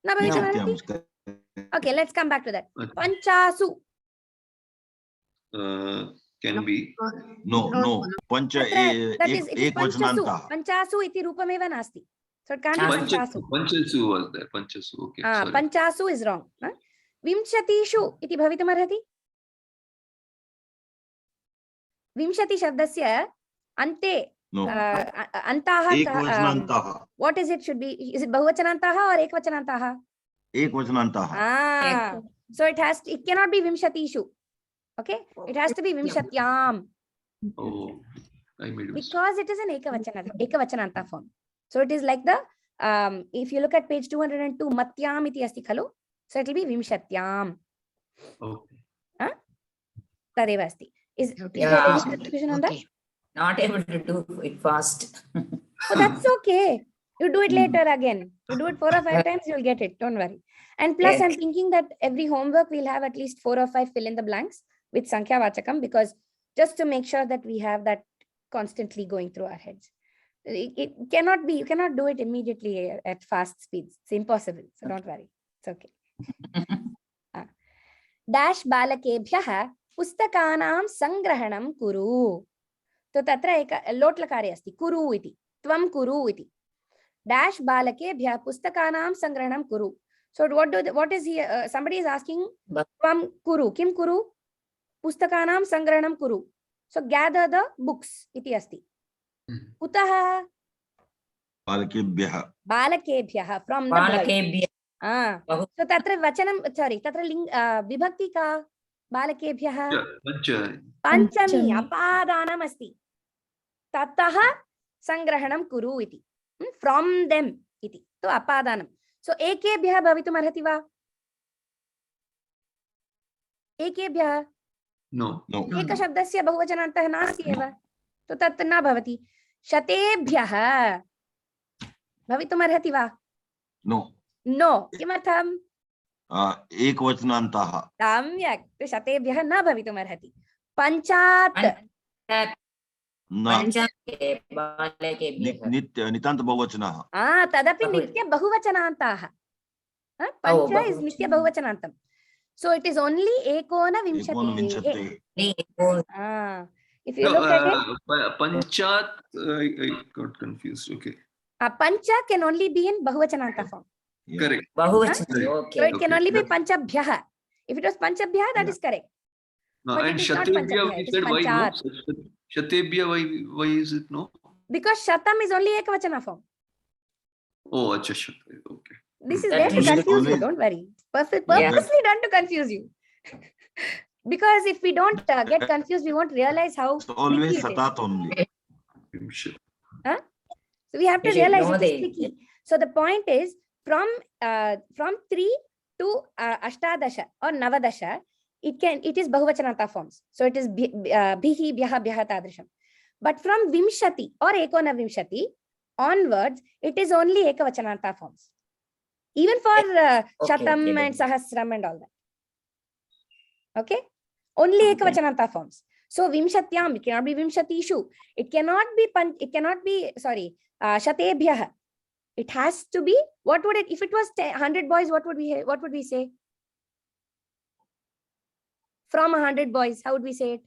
Na bhavitum arhati? Okay, let's come back to that. Panchasu. Can be. No. Pancha That is, it is panchasu. ekvachanantah. Panchasu iti rupameva nasti. So it can't be panchasu. Panchasu was there. Panchasu. Okay. Sorry. Panchasu is wrong. Vimshatishu iti bhavitum arhati? Vimshati shabdasya ante. No. Antaha. Ekvachanantah. What is it? Should be, is it bahuvachanantaha or ekvachanantaha? Ekvachanantah. So it cannot be vimshatishu. Okay, it has to be vimshatyam. Oh, I made a mistake. Because it is an ekavachananta form. So it is like the if you look at page 202, matyam iti asti khalu. So it will be vimshatyam. Okay. Tadeva asti. Is there any confusion on that? Not able to do it fast. Oh, that's okay. You do it later again. You do it 4 or 5 times, you'll get it. Don't worry. And plus, Yes. I'm thinking that every homework we'll have at least 4 or 5 fill in the blanks with Sankhya Vachakam, because just to make sure that we have that constantly going through our heads. It cannot be, you cannot do it immediately at fast speeds. It's impossible. So don't worry. It's okay. Dash balakebhyah pustakanam sangrahanam kuru. So tatra eka lotlakare asti. Kuru iti. Tvam kuru iti. Dash balakebhyah pustakanam sangrahanam kuru. So what is he? Somebody is asking. Tvam kuru. Kim kuru? Pustakanam sangranam kuru. So gather the books. Iti asti. Kutaha? Balakebhyah. Balakebhyah. From the boys. So tatra vachanam, sorry, tatra vibhakti ka? Balakebhyah. Panchami. Apadanam asti. Tataha sangrahanam kuru iti. From them iti. So apadanam. So ekebhyah bhavitum arhati va? Ekebhyah. No. Eka shabdasya bahuvachanantah nasti eva. So tat na bhavati. Shatebhyah bhavitum arhati va? No. No. Kimartham? Ekvachanantah. Samyak. So shatebhyah na bhavitum arhati. Panchat. Na. Balakebhyah. Nitanta bahuvachanah. Tadapi nitya bahuvachanantaha. Pancha is nitya bahuvachanantam. So it is only ekona vimshati. If you look at it, Panchat, I got confused. Okay. pancha can only be in bahuvachananta form. Correct. Bahuvachanam. So Okay. it can only be panchabhyah. If it was panchabhyah, that is correct. But And it is not Shatebhya, panchabhyah, we it is said why no? panchat. Shatebhya, why is it no? Because shatam is only ekavachana form. Oh, acha Shatebhya. Okay. This is That there to is confuse you, always- don't worry. Purposely done to confuse you. Because if we don't get confused, we won't realize how It's always tricky it is. satat only. So we have to You should realize know it is the- tricky. So the point is from 3 to ashtadasha or navadasha, it is bahuvachananta forms. So it is bhihi, bhyaha, bhyaha tadrisham. But from vimshati or ekona vimshati onwards, it is only ekavachananta forms. Even for shatam and sahasram and all that. Okay? Only ekavachananta forms. So vimshatyam, it cannot be vimshatishu. It cannot be shatebhyah. It has to be, what would it, if it was 100 boys, what would we say? From 100 boys, how would we say it?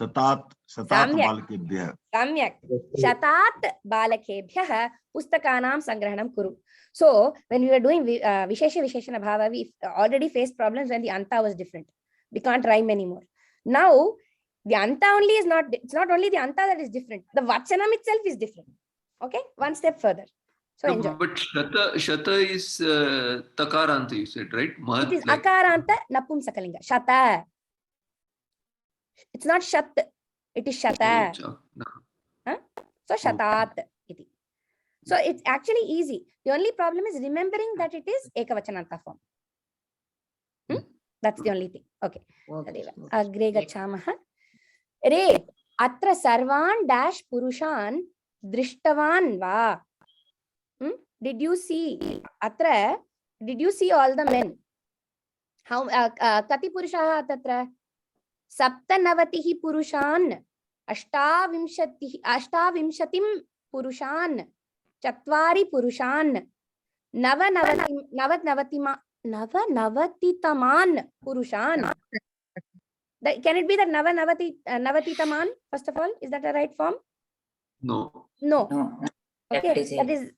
Satat Samyak. balakebhyah. Samyak. Shatat balakebhyah pustakanam sangраhanam kuru. So when we were doing Vishesha Visheshana Bhava, we already faced problems when the Anta was different. We can't rhyme anymore. Now, the Anta only is not, it's not only the Anta that is different. The Vachanam itself is different. Okay, one step further. So No, enjoy. but shata is takaranta, you said, right? It is Like, akaranta napumsakalinga. Shata. It's not shat. It is shata. So shatat iti. So it's actually easy. The only problem is remembering that it is ekavachananta form. That's the only thing. Okay. Tadeva. Agre gachamaha. Re atra sarvan dash purushan drishtavan va. Did you see atra? Did you see all the men? How kati purushaha tatra? Saptanavatihi purushan अष्टाविंशतिं पुरुषान् चत्वारि पुरुषान् नवनवतितमान् पुरुषान्. Can it be that नवनवतितमान्? First of all, is that a right form? no. Okay, that is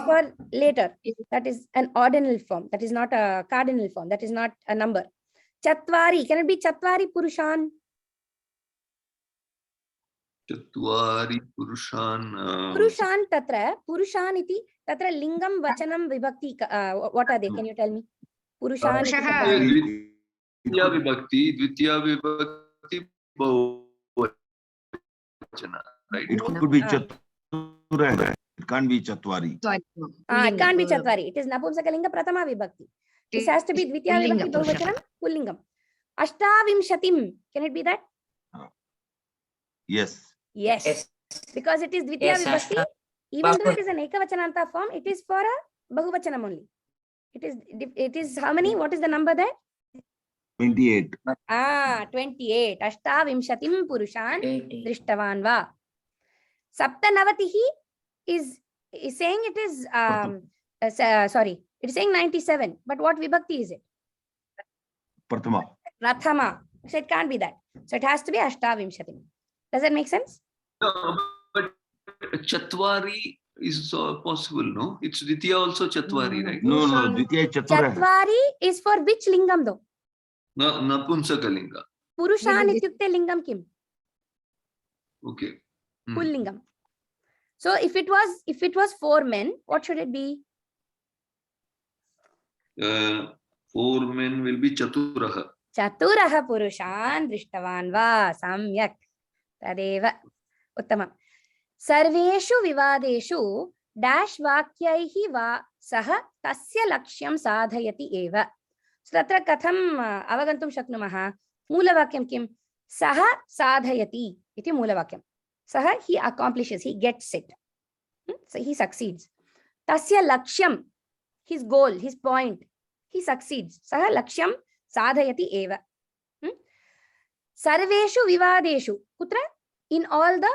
for later. That is an ordinal form. That is not a cardinal form. That is not a number. Chatvari, can it be Chatvari Purushan? Chatvari Purushan. Purushan tatra, Purushan iti, tatra lingam vachanam vibhakti. What are they? Can you tell me? Purushan iti Dvitiya vibhakti bahuvachana. Right? It could be chatura. It can't be chatvari. It can't be Chatvari. It is Napumsakalinga Pratama Vibhakti. This has to be Dvitiya Vibhakti Bahuvachanam Pullingam. Ashtavimshatim. Can it be that? Yes. Yes. Because it is Dvitiya Vibhakti. Even though it is an Ekavachananta form, it is for a Bahuvachanam only. It is how many? What is the number there? 28. 28. Ashtavimshatim Purushan Drishtavan Va. Saptanavatihi is saying it is sorry, it is saying 97. But what Vibhakti is it? Prathama. Rathama. So it can't be that. So it has to be Ashtavimshatim. Does that make sense? No, but Chatvari is possible, no? It's Dvitiya also Chatvari, right? No, Dvitiya chatura. Chatvari is for which lingam though? Napumsakalinga. Purushan ityukte lingam kim? Okay. Pullingam. So if it was 4 men, what should it be? 4 men will be Chaturaha. Chaturaha Purushan Drishtavan Va. Samyak. Tadeva. Uttamam. Sarveshu Vivadeshu dash Vakyaihi Va Saha Tasya Lakshyam Sadhayati Eva. So tatra katham avagantum shaknumaha. Mulavakyam kim? Saha Sadhayati. Iti Mulavakyam. Saha, he accomplishes, he gets it. So he succeeds. Tasya Lakshyam, his goal, his point, he succeeds. Saha Lakshyam Sadhayati Eva. Sarveshu Vivadeshu. Kutra? In all the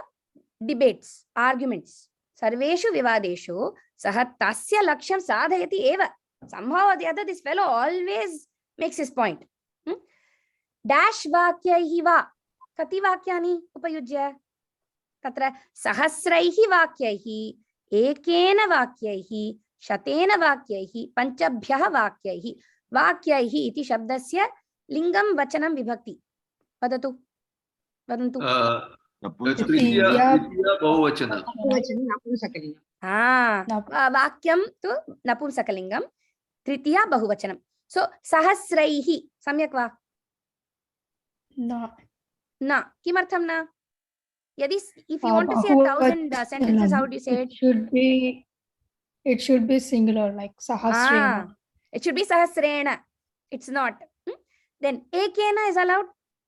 debates, arguments. Sarveshu Vivadeshu. Saha Tasya Lakshyam Sadhayati Eva. Somehow or the other, this fellow always makes his point. Dash Vakyaihi Va. Kati Vakyani Upayujya. Tatra Sahasraihi Vakyaihi. Ekena Vakyaihi. Shatena Vakyaihi. Panchabhyaha Vakyaihi. Vakyaihi iti shabdasya lingam vachanam vibhakti. Vadatu. Vadantu. Tritiya bahuvachana. Vakyam tu napumsakalingam. Tritiya bahuvachanam. So sahasraihi. Samyak va? No. Na. Kimartham na? If you want to say 1,000 sentences, how do you say it? It should be singular, like sahasrena. It should be sahasrena. It's not. Then ekena is allowed.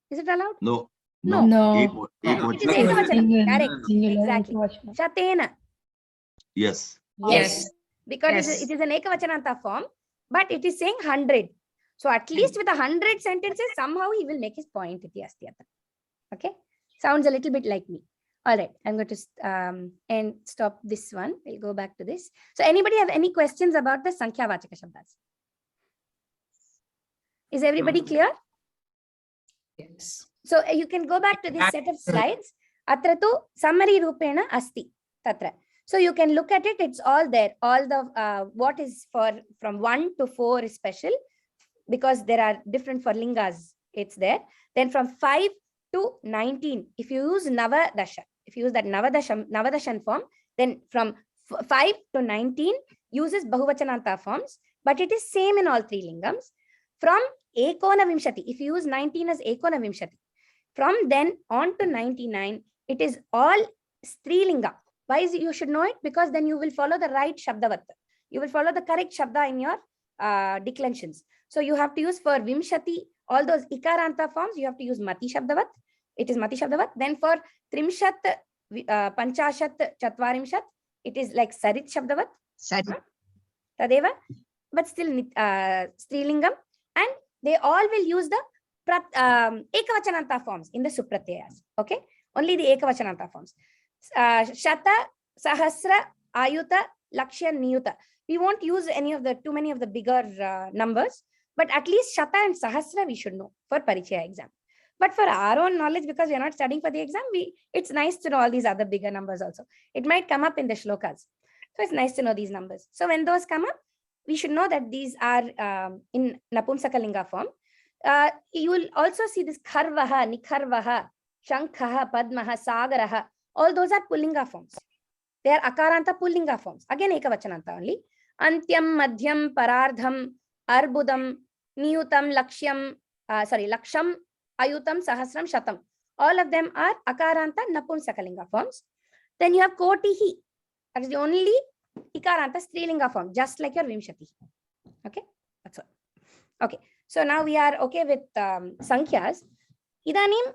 Is it allowed? No. No. It is ekavachanam. Correct. Singular Exactly. ekavachanam. Shatena. Yes. Yes. Because Yes. it is an ekavachananta form, but it is saying 100. So at least with 100 sentences, somehow he will make his point. Okay. Sounds a little bit like me. All right. I'm going to and stop this one. We'll go back to this. So anybody have any questions about the Sankhya Vachaka Shabdas? Is everybody clear? Yes. So you can go back to this set of slides. Atra tu summary rupena asti tatra. So you can look at it. It's all there. All the what is for from 1 to 4 is special because there are different for lingas. It's there. Then from 5 to 19, if you use Navadasha, if you use that Navadashan form, then from 5 to 19 uses Bahuvachananta forms, but it is same in all three lingams. From Ekona Vimshati, if you use 19 as Ekona Vimshati, from then on to 99, it is all Strilinga. Why is it? You should know it because then you will follow the right Shabdavat. You will follow the correct Shabda in your declensions. So you have to use for Vimshati, all those Ikaranta forms, you have to use Mati Shabdavat. It is Mati Shabdavat. Then for Trimshat, Panchashat, Chatvarimshat, it is like Sarit Shabdavat. Sarit. Tadeva, but still Strilingam. And they all will use the Ekavachananta forms in the Supratyayas. Okay? Only the Ekavachananta forms. Shata, Sahasra, Ayuta, Lakshya, Niyuta. We won't use any of the too many of the bigger numbers, but at least Shata and Sahasra we should know for Parichaya exam. But for our own knowledge, because we are not studying for the exam, it's nice to know all these other bigger numbers also. It might come up in the shlokas. So it's nice to know these numbers. So when those come up, we should know that these are in Napumsakalinga form. You will also see this Kharvaha, Nikharvaha, Shankhaha, Padmaha, Sagaraha. All those are Pullinga forms. They are Akaranta Pullinga forms. Again, Ekavachananta only. Antyam, Madhyam, Parardham, Arbudam, Niyutam, Laksham, Laksham, Ayutam, Sahasram, Shatam. All of them are Akaranta Napumsakalinga forms. Then you have Kotihi. That is the only Ikaranta Strilinga form, just like your Vimshati. Okay, that's all. Okay, so now we are okay with Sankhyas. Idanim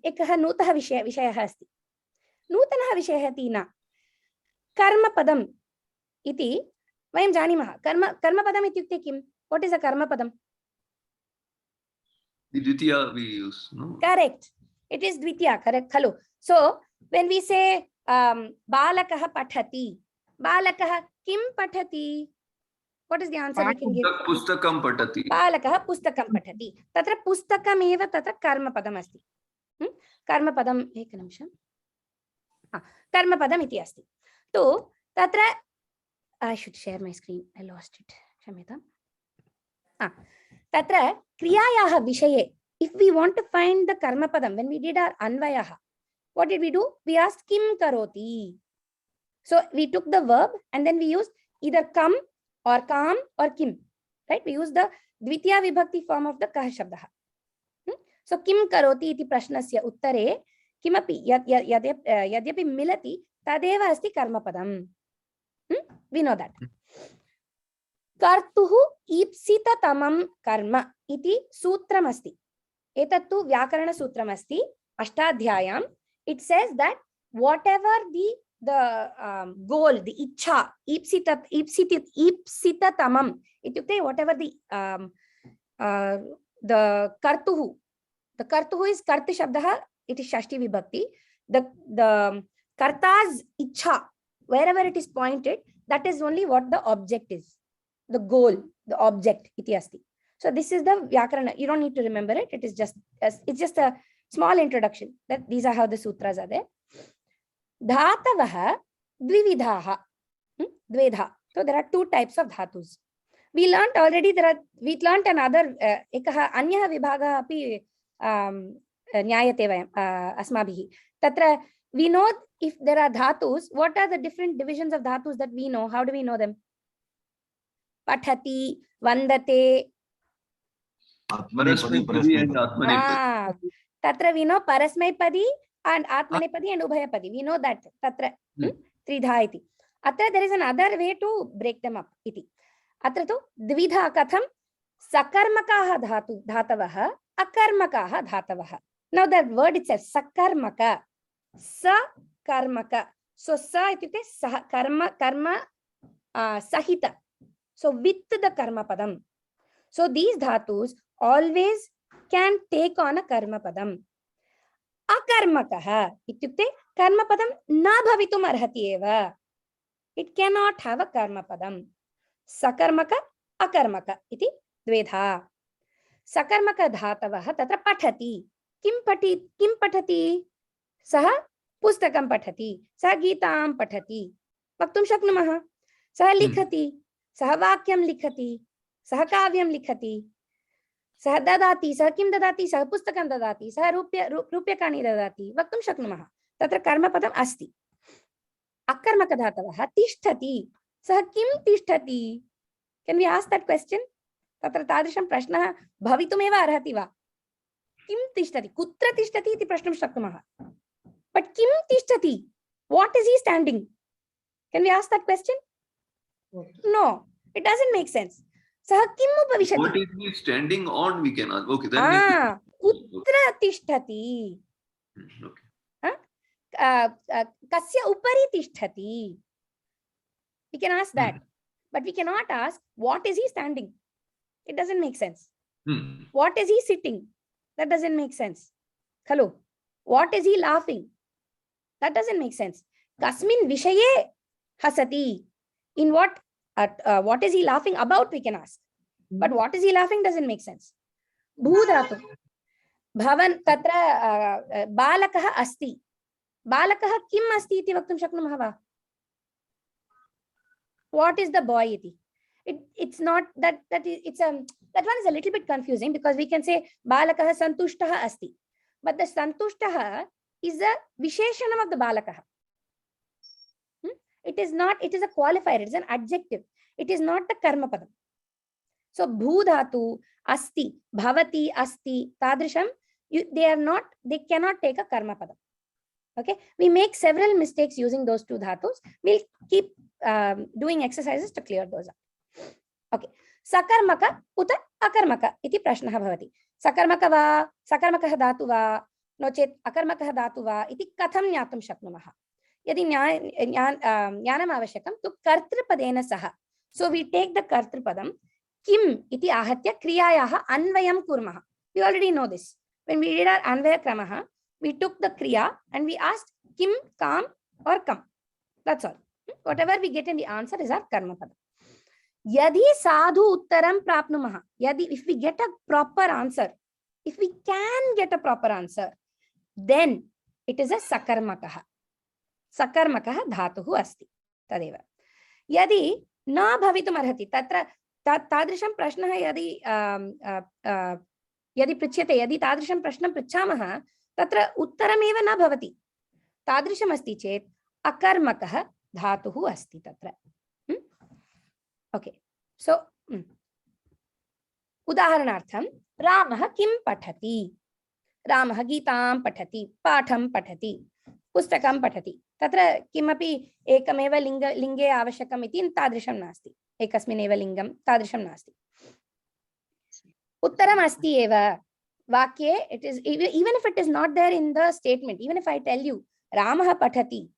ekah nutah vishayah asti. Nutanah vishayah iti na. Karma padam iti vayam janimah. Karma padam ityukte kim? What is a karma padam? The Dvitiya we use, no? Correct. It is Dvitiya, correct. Hello. So when we say Balakah pathati, Balakah kim pathati? What is the answer we can give? Pustakam patati. Balakah pustakam pathati. Tatra pustakam eva tatra karma padam asti. Karma padam ekanamsham. Karma padam iti asti. So tatra I should share my screen. I lost it. Shamita. Tatra kriyayaha vishaye. If we want to find the karma padam, when we did our anvayaha, what did we do? We asked kim karoti. So we took the verb and then we used either kam or kam or kim. Right? We used the dvitiya vibhakti form of the kah shabdaha. So kim karoti iti prashnasya uttare kimapi yadyapi milati tadeva asti karma padam. We know that. Kartuhu ipsita tamam karma iti sutram asti. Etattu vyakarana sutram asti. Ashtadhyayam. It says that whatever the goal, the ichha, ipsita tamam, whatever the kartuhu is karta shabdaha, it is shashti vibhakti. The karta's ichha, wherever it is pointed, that is only what the object is. The goal, the object, iti asti. So this is the vyakarana. You don't need to remember it. It's just a small introduction that these are how the sutras are there. Dhatavaha dvividhaha. Dvedha. So there are two types of dhatus. We learned already we learned another ekaha anyaha vibhaga api nyayate vayam asmabhihi. Tatra we know if there are dhatus, what are the different divisions of dhatus that we know? How do we know them? Pathati, vandate. Parasmaipadi and Atmanepadi. Tatra we know Parasmaipadi and Atmanepadi and Ubhayapadi. We know that. Tatra Tridha iti. Atra there is another way to break them up. Iti. Atra tu Dvidha katham sakarmakaha dhatavaha akarmakaha dhatavaha. Now that word itself, sakarmaka, sakarmaka. So sa ityukte karma sahita. So with the karma padam. So these dhatus always can take on a karma padam. Akarmakaha ityukte karma padam na bhavitum arhati eva. It cannot have a karma padam. Sakarmaka, akarmaka iti dvedha. Sakarmaka dhatavaha tatra pathati. Kim pathati? Saha pustakam pathati. Saha gitam pathati. Vaktum shaknumaha. Saha likhati. Saha vakyam likhati. Saha kavyam likhati. Saha dadati. Saha kim dadati. Saha pustakam dadati. Saha rupyakani dadati. Vaktum shaknumaha. Tatra karma padam asti. अकर्मकधातवः तिष्ठति सः किं तिष्ठति? Can we ask that question? तत्र तादृशं प्रश्नः भवितुमेव अर्हति वा? किं तिष्ठति? कुत्र तिष्ठति इति प्रष्टुं शक्नुमः, but किं तिष्ठति? What is he standing? Can we ask that question? No, it doesn't make sense. सः किम् उपविशति? What is he standing on? We can ask. Okay, then. कुत्र तिष्ठति? Okay. कस्य उपरि तिष्ठति? We can ask that, but we cannot ask what is he standing. It doesn't make sense. What is he sitting? That doesn't make sense. Hello. What is he laughing? That doesn't make sense. Kasmin vishaye hasati. In what is he laughing about? We can ask. But what is he laughing doesn't make sense. Bhudhatu. Bhavan tatra balakah asti. Balakah kim asti iti vaktum shaknumah va? What is the boy iti? It's not that that one is a little bit confusing, because we can say balakah santushtah asti, but the santushtah is a visheshanam of the balakah. It is not, it is a qualifier, it is an adjective, it is not the karma padam. So bhudhatu, asti, bhavati, asti, tadrisham, they cannot take a karma padam. Okay, we make several mistakes using those two dhatus. We'll keep doing exercises to clear those up. Okay, sakarmaka uta akarmaka iti prashnah bhavati. Sakarmaka va, sakarmakah dhatu va, no chet akarmakah dhatu va iti katham jnatum shaknumaha. Yadi jnanam avashyakam tu kartrupadena saha. So we take the kartrupadam kim iti ahatya kriyayaha anvayam kurmaha. We already know this. When we did our anvaya kramaha, we took the kriya and we asked kim, kam or kam. That's all. Whatever we get in the answer is our karma pada. Yadi sadhu uttaram prapnumaha. Yadi, if we get a proper answer, if we can get a proper answer, then it is a sakarmakaha. Sakarmakaha dhatuhu asti. Tadeva. Yadi na bhavitum arhati. Tatra tadrisham prashnah yadi yadi prichyate, yadi tadrisham prashnam prichamaha, tatra uttarameva na bhavati. Tadrisham asti chet akarmakaha dhatuhu asti tatra. Okay. So, udaharanartham, Ramah kim pathati? Ramah Gitam pathati, Patham pathati, Pustakam pathati. Tatra kimapi ekameva linge avashakam iti tadrisham nasti. Ekasmineva lingam tadrisham nasti. Uttaram asti eva. Vakye, it is, even if it is not there in the statement, even if I tell you Ramah pathati,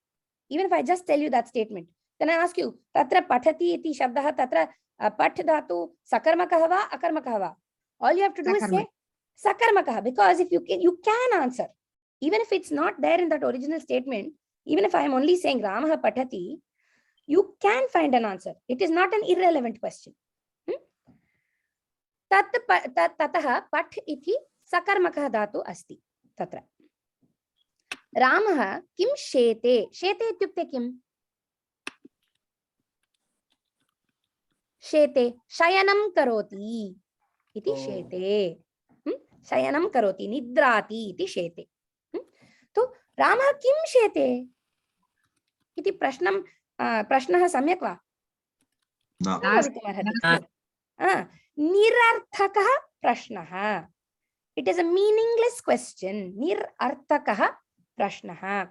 even if I just tell you that statement, then I ask you, tatra pathati iti shabdaha tatra path dhatu sakarmakah va akarmakah va. All you have to do is say sakarmakah, because if you can answer, even if it's not there in that original statement, even if I am only saying Ramah pathati, you can find an answer. It is not an irrelevant question. Tataha path iti sakarmakah dhatu asti tatra. Ramah kim shete? Shete ityukte kim? Shete, shayanam karoti iti shete. Shayanam karoti, nidrati iti shete. So, Ramah kim shete? Iti prashnah samyak va? Nirarthakah prashnah. It is a meaningless question. Nirarthakah prashnah.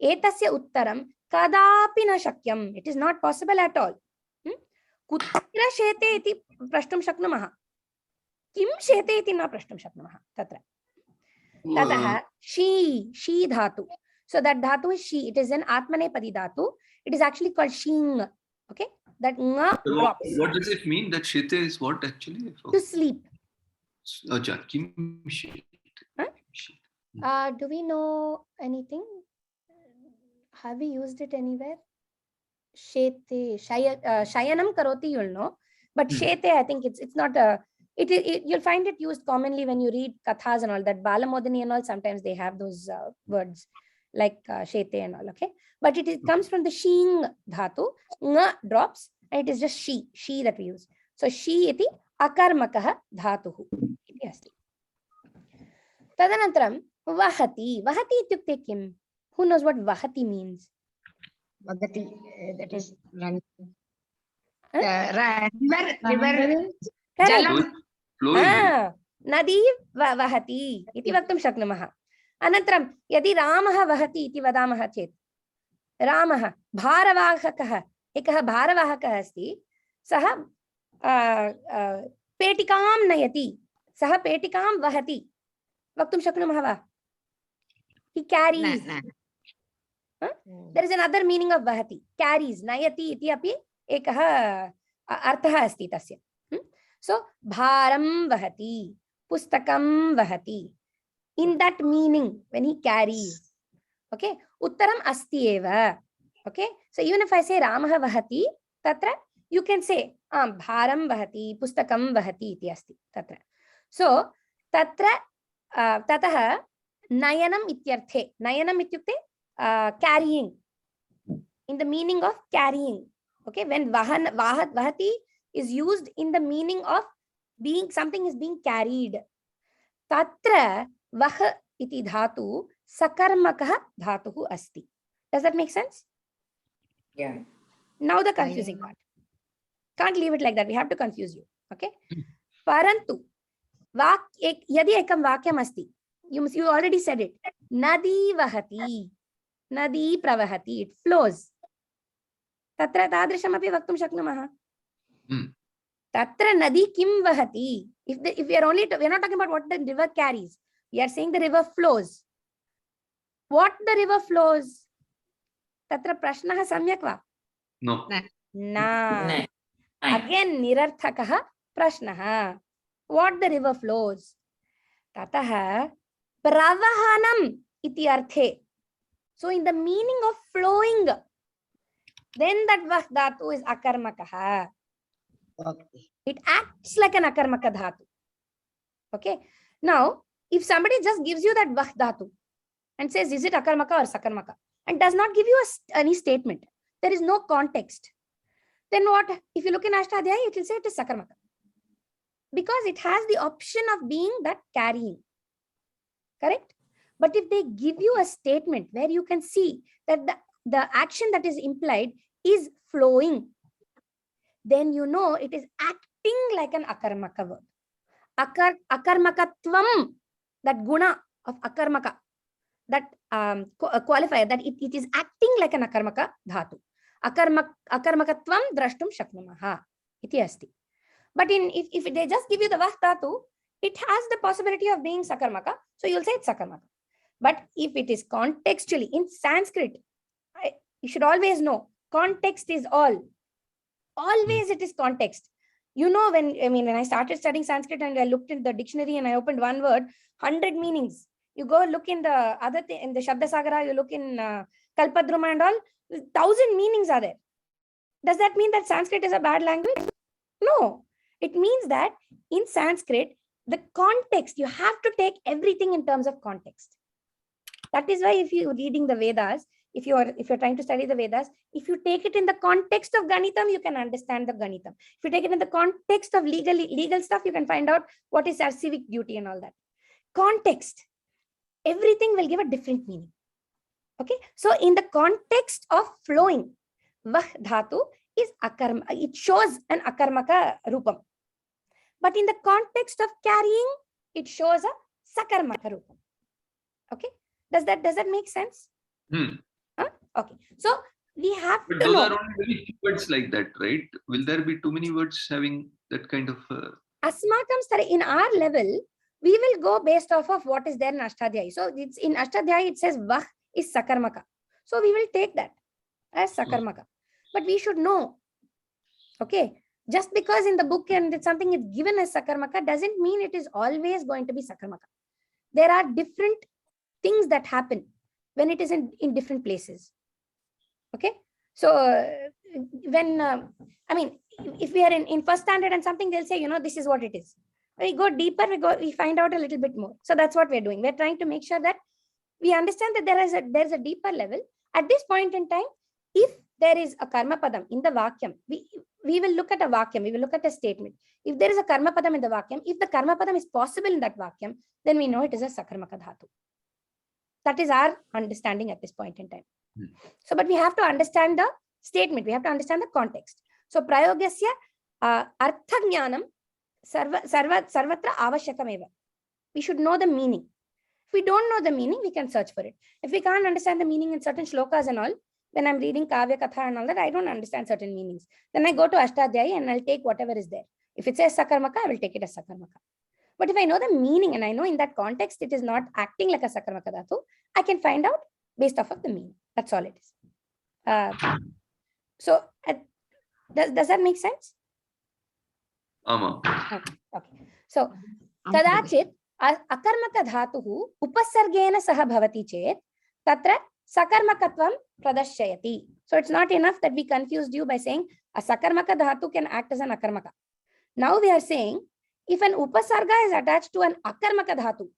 Etasya uttaram kadapi na shakyam. It is not possible at all. Kutra shete iti prashtum shaknumaha. Kim shete iti na prashtum shaknumaha. Tatra. Tataha she dhatu. So that dhatu is she. It is an atmanepadi dhatu. It is actually called shing. Okay. That nga drops. What does it mean? That shete is what actually? To sleep. Acha, kim shete. Huh? Do we know anything? Have we used it anywhere? Shete, shayanam karoti, you'll know. But shete, I think it's not a. You'll find it used commonly when you read kathas and all that. Balamodini and all, sometimes they have those words like shete and all. Okay, but it comes from the shing dhatu. Nga drops, and it is just she that we use. So she iti akarmakah dhatuhu iti asti. Tadanantaram vahati. Vahati ityukte kim? Who knows what vahati means? Vagati, that is run. Huh? River, Correct. Jalam. Flowing. नदी वहति इति वक्तुं शक्नुमः. अनन्तरं यदि रामः वहति इति वदामः चेत्, रामः भारवाहकः, एकः भारवाहकः अस्ति, सः पेटिकां नयति, सः पेटिकां वहति वक्तुं शक्नुमः वा? He carries. There is another meaning of vahati. Carries, nayati iti api ekah arthah asti tasya. So bharam vahati, pustakam vahati. In that meaning, when he carries, okay, uttaram asti eva. Okay, so even if I say Ramah vahati, tatra you can say bharam vahati, pustakam vahati iti asti tatra. So tatra tatah nayanam ityarthe. Nayanam ityukte carrying, in the meaning of carrying. Okay, when vahati is used in the meaning of being, something is being carried. Tatra vah iti dhatu sakarmakah dhatuhu asti. Does that make sense? Yeah. Now the confusing part. Can't leave it like that. We have to confuse you. Okay. Parantu yadi ekam vakyam asti. You already said it. Nadi vahati. Nadi pravahati. It flows. Tatra tadrishamapi vaktum shaknumaha. Tatra nadi kim vahati. If we are not talking about what the river carries. We are saying the river flows. What the river flows? Tatra prashnaha samyak va? No. Na. Again nirarthakaha prashnaha. What the river flows? Tataha pravahanam iti arthe. So in the meaning of flowing, then that vah dhatu is akarmakaha. Okay. It acts like an akarmaka dhatu. Okay. Now, if somebody just gives you that vah dhatu and says, is it akarmaka or sakarmaka? And does not give you any statement, there is no context. Then what? If you look in Ashtadhyayi, it will say it is sakarmaka. Because it has the option of being that carrying. Correct? But if they give you a statement where you can see that the action that is implied is flowing, then you know it is acting like an akarmaka verb. Akarmakatvam, that guna of akarmaka, that qualifier, that it is acting like an akarmaka dhatu. Akarmakatvam drashtum shaknumaha iti asti. But if they just give you the vah dhatu, it has the possibility of being sakarmaka, so you'll say it's sakarmaka. But if it is contextually, in Sanskrit, you should always know, context is all. Always it is context. You know, when I started studying Sanskrit and I looked in the dictionary and I opened one word, 100 meanings. You go look in the other thing, in the Shabda Sagara, you look in Kalpadruma and all, 1,000 meanings are there. Does that mean that Sanskrit is a bad language? No. It means that in Sanskrit, the context, you have to take everything in terms of context. That is why if you're reading the Vedas, if you're trying to study the Vedas, if you take it in the context of Ganitam, you can understand the Ganitam. If you take it in the context of legal stuff, you can find out what is our civic duty and all that. Context, everything will give a different meaning. Okay, so in the context of flowing, vah dhatu is akarma, it shows an akarmaka rupam. But in the context of carrying, it shows a sakarmaka rupam. Okay, does that make sense? Okay, so we have but to those know. are only very few words like that, right? Will there be too many words having that kind of Asmakam stare, in our level, we will go based off of what is there in Ashtadhyayi. So it's in Ashtadhyayi, it says vah is sakarmaka. So we will take that as sakarmaka. But we should know. Okay, just because in the book and it's something is given as sakarmaka doesn't mean it is always going to be sakarmaka. There are different things that happen when it is in different places. Okay, so when if we are in first standard and something, they'll say, this is what it is. We go deeper, we find out a little bit more. So that's what we're doing. We're trying to make sure that we understand that there's a deeper level. At this point in time, if there is a karma padam in the vakyam, we will look at a vakyam, we will look at a statement. If there is a karma padam in the vakyam, if the karma padam is possible in that vakyam, then we know it is a sakarmaka dhatu. That is our understanding at this point in time. So, but we have to understand the statement. We have to understand the context. So, prayogasya artha jnanam sarvatra avashyakam. We should know the meaning. If we don't know the meaning, we can search for it. If we can't understand the meaning in certain shlokas and all, when I'm reading Kavya Katha and all that, I don't understand certain meanings. Then I go to Ashtadhyayi and I'll take whatever is there. If it says Sakarmaka, I will take it as Sakarmaka. But if I know the meaning and I know in that context it is not acting like a Sakarmaka dhatu, I can find out based off of the meaning. That's all it is. So, does that make sense? Ama. Okay. So, kadachit akarmaka dhatuhu upasargena saha bhavati chet tatra sakarmakatvam pradashyati. So, it's not enough that we confused you by saying a sakarmaka dhatu can act as an akarmaka. Now we are saying if an upasarga is attached to an akarmaka dhatu,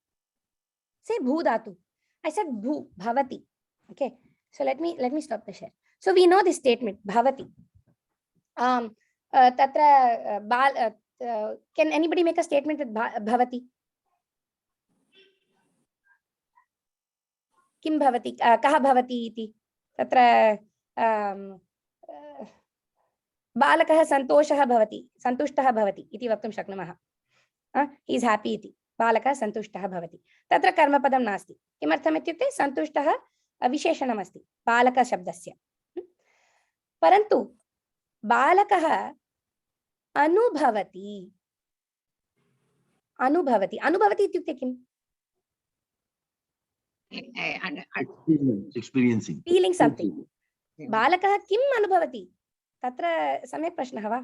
say bhu dhatu. I said bhu, bhavati. Okay. So let me stop the share. So we know this statement, bhavati. Tatra can anybody make a statement with bhavati? Kim bhavati? Kaha bhavati iti? Tatra balakah santoshah bhavati, santushtah bhavati iti vaktum shaknumah. He is happy iti. Balakah santushtah bhavati. Tatra karma padam nasti. Kimartham ityukte santushtah विशेषणम् अस्ति बालक शब्दस्य परन्तु बालकः अनुभवति अनुभवति इत्युक्ते किम् experiencing feeling something बालकः किम् अनुभवति तत्र सम्यक् प्रश्नः वा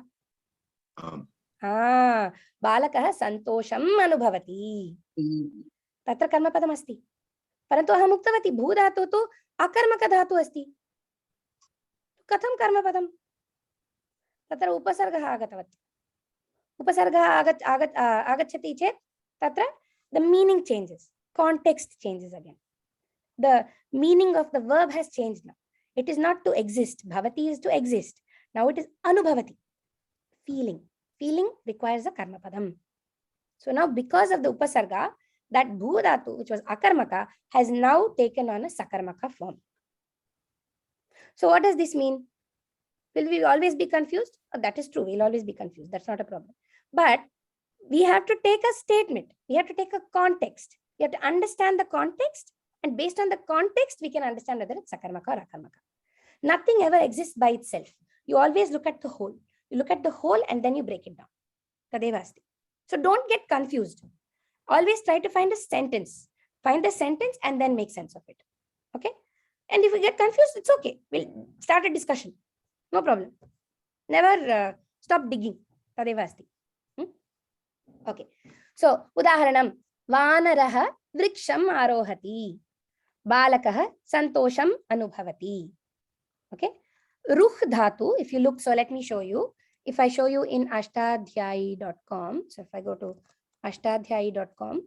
बालकः सन्तोषम् अनुभवति तत्र कर्मपदम् अस्ति परन्तु अहम् उक्तवती भू धातु तु अकर्मक धातु अस्ति कथं कर्मपदम् तत्र उपसर्गः आगतवत् उपसर्गः आगच्छति चेत् तत्र the meaning changes, context changes again, the meaning of the verb has changed now. It is not to exist, bhavati is to exist, now it is anubhavati, feeling requires a karmapadam. So now because of the upasarga, that bhu dhatu, which was akarmaka, has now taken on a sakarmaka form. So what does this mean? Will we always be confused? Oh, that is true, we'll always be confused. That's not a problem. But we have to take a statement. We have to take a context. We have to understand the context. And based on the context, we can understand whether it's sakarmaka or akarmaka. Nothing ever exists by itself. You always look at the whole. You look at the whole and then you break it down. Tadeva asti. So don't get confused. Always try to find a sentence. Find the sentence and then make sense of it. Okay? And if we get confused, it's okay. We'll start a discussion. No problem. Never stop digging. Tadeva asti. Okay. So, udaharanam. Vanaraha vriksham arohati. Balakah santosham anubhavati. Okay. Ruh dhatu, if you look, so let me show you. If I show you in ashtadhyayi.com, so if I go to ashtadhyayi.com,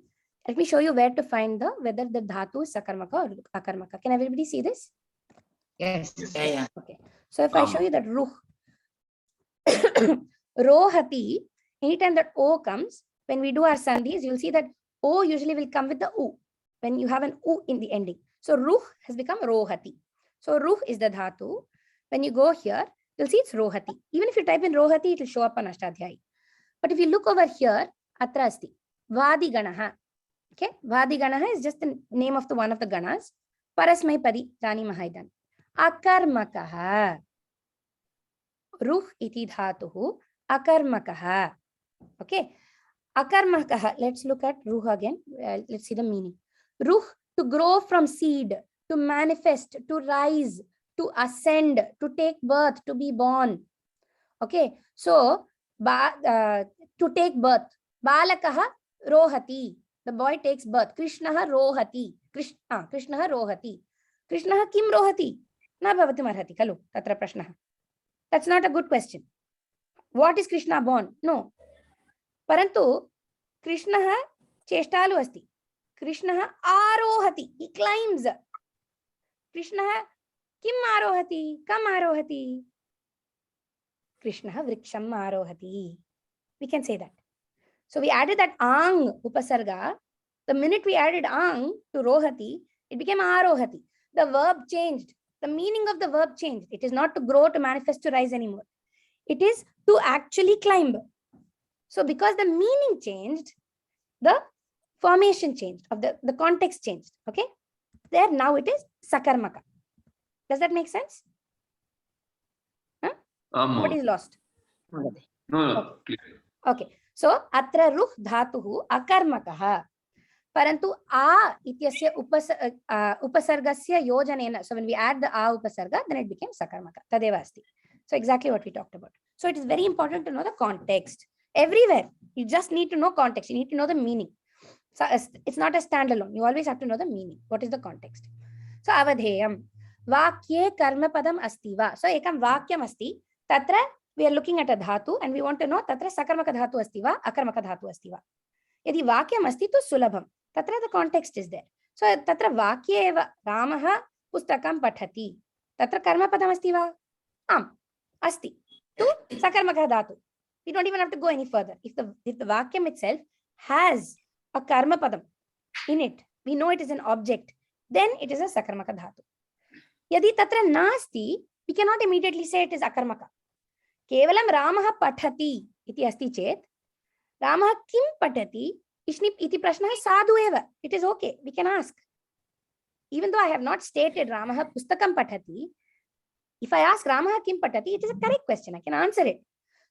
let me show you where to find whether the dhatu is sakarmaka or akarmaka. Can everybody see this? Yes. Yeah. Okay. So if I show you that ruh, rohati, anytime that O comes, when we do our sandhis, you'll see that O usually will come with the U, when you have an U in the ending. So ruh has become rohati. So ruh is the dhatu. When you go here, you'll see it's rohati. Even if you type in rohati, it will show up on Ashtadhyayi. But if you look over here, atra asti, vadiganaha. Okay, vadiganaha is just the name of one of the ganas. Parasmai padi, rani mahaidan. Akarmakaha. Ruh iti dhatuhu, akarmakaha. Okay, akarmakaha. Let's look at ruh again. Let's see the meaning. Ruh, to grow from seed, to manifest, to rise, to ascend, to take birth, to be born. Okay, so to take birth. Balakaha rohati. The boy takes birth. Krishnaha rohati. Krishnaha rohati. Krishnaha kim rohati? Na bhavati marhati. Kalu, tatra prashnaha. That's not a good question. What is Krishna born? No. Parantu, Krishnaha cheshtalu asti. Krishnaha arohati. He climbs. Krishnaha kim arohati? Kam arohati? Krishnaha vriksham arohati. We can say that. So we added that ang upasarga. The minute we added ang to rohati, it became arohati. The verb changed. the meaning of the verb changed. It is not to grow, to manifest, to rise anymore. It is to actually climb. So because the meaning changed, the formation changed, of the context changed. Okay. There now it is sakarmaka. Does that make sense? What is lost? No, clear. Okay. So atra ruh dhatuhu akarmakah. Parantu a ityasya upasargasya yojanena. So when we add the a upasarga, then it became sakarmaka. Tadeva asti. So exactly what we talked about. So it is very important to know the context. Everywhere, you just need to know context. You need to know the meaning. So it's not a standalone. You always have to know the meaning. What is the context? So avadheyam. Vakye karma padam asti va. So ekam vakyam asti. Tatra we are looking at a dhatu and we want to know tatra sakarmaka dhatu asti va, akarmaka dhatu asti va. Yadi vakyam asti to sulabham. Tatra the context is there. So tatra vakye eva Ramaha pustakam pathati. Tatra karma padam asti va? Asti. To sakarmaka dhatu. We don't even have to go any further. If the vakyam itself has a karma padam in it, we know it is an object, then it is a sakarmaka dhatu. Yadi tatra nasti, we cannot immediately say it is akarmaka. Kevalam Ramaha pathati iti asti chet, Ramaha kim pathati iti prashnaha sadhu eva. It is okay. We can ask. Even though I have not stated Ramaha pustakam pathati, if I ask Ramaha kim pathati, it is a correct question. I can answer it.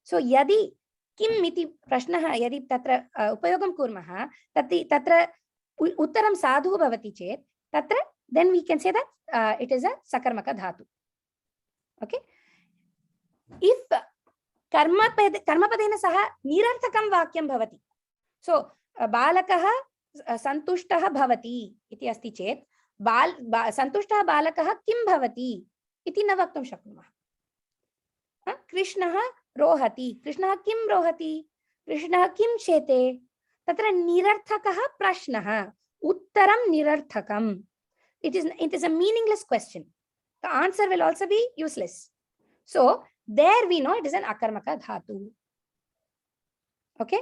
So yadi kim iti prashnaha yadi tatra upayogam kurmaha tatra uttaram sadhu bhavati chet tatra, then we can say that it is a sakarmaka dhatu. Okay. If karmapadena saha nirarthakam vakyam bhavati. So balakaha santushtaha bhavati iti asti chet santushtaha balakaha kim bhavati iti na vaktum shaknumah. Krishnaha rohati. Krishnaha kim rohati? Krishnaha kim shete? Tatra nirarthakaha prashnaha. Uttaram nirarthakam. It is a meaningless question. The answer will also be useless. So there we know it is an akarmaka dhatu. Okay,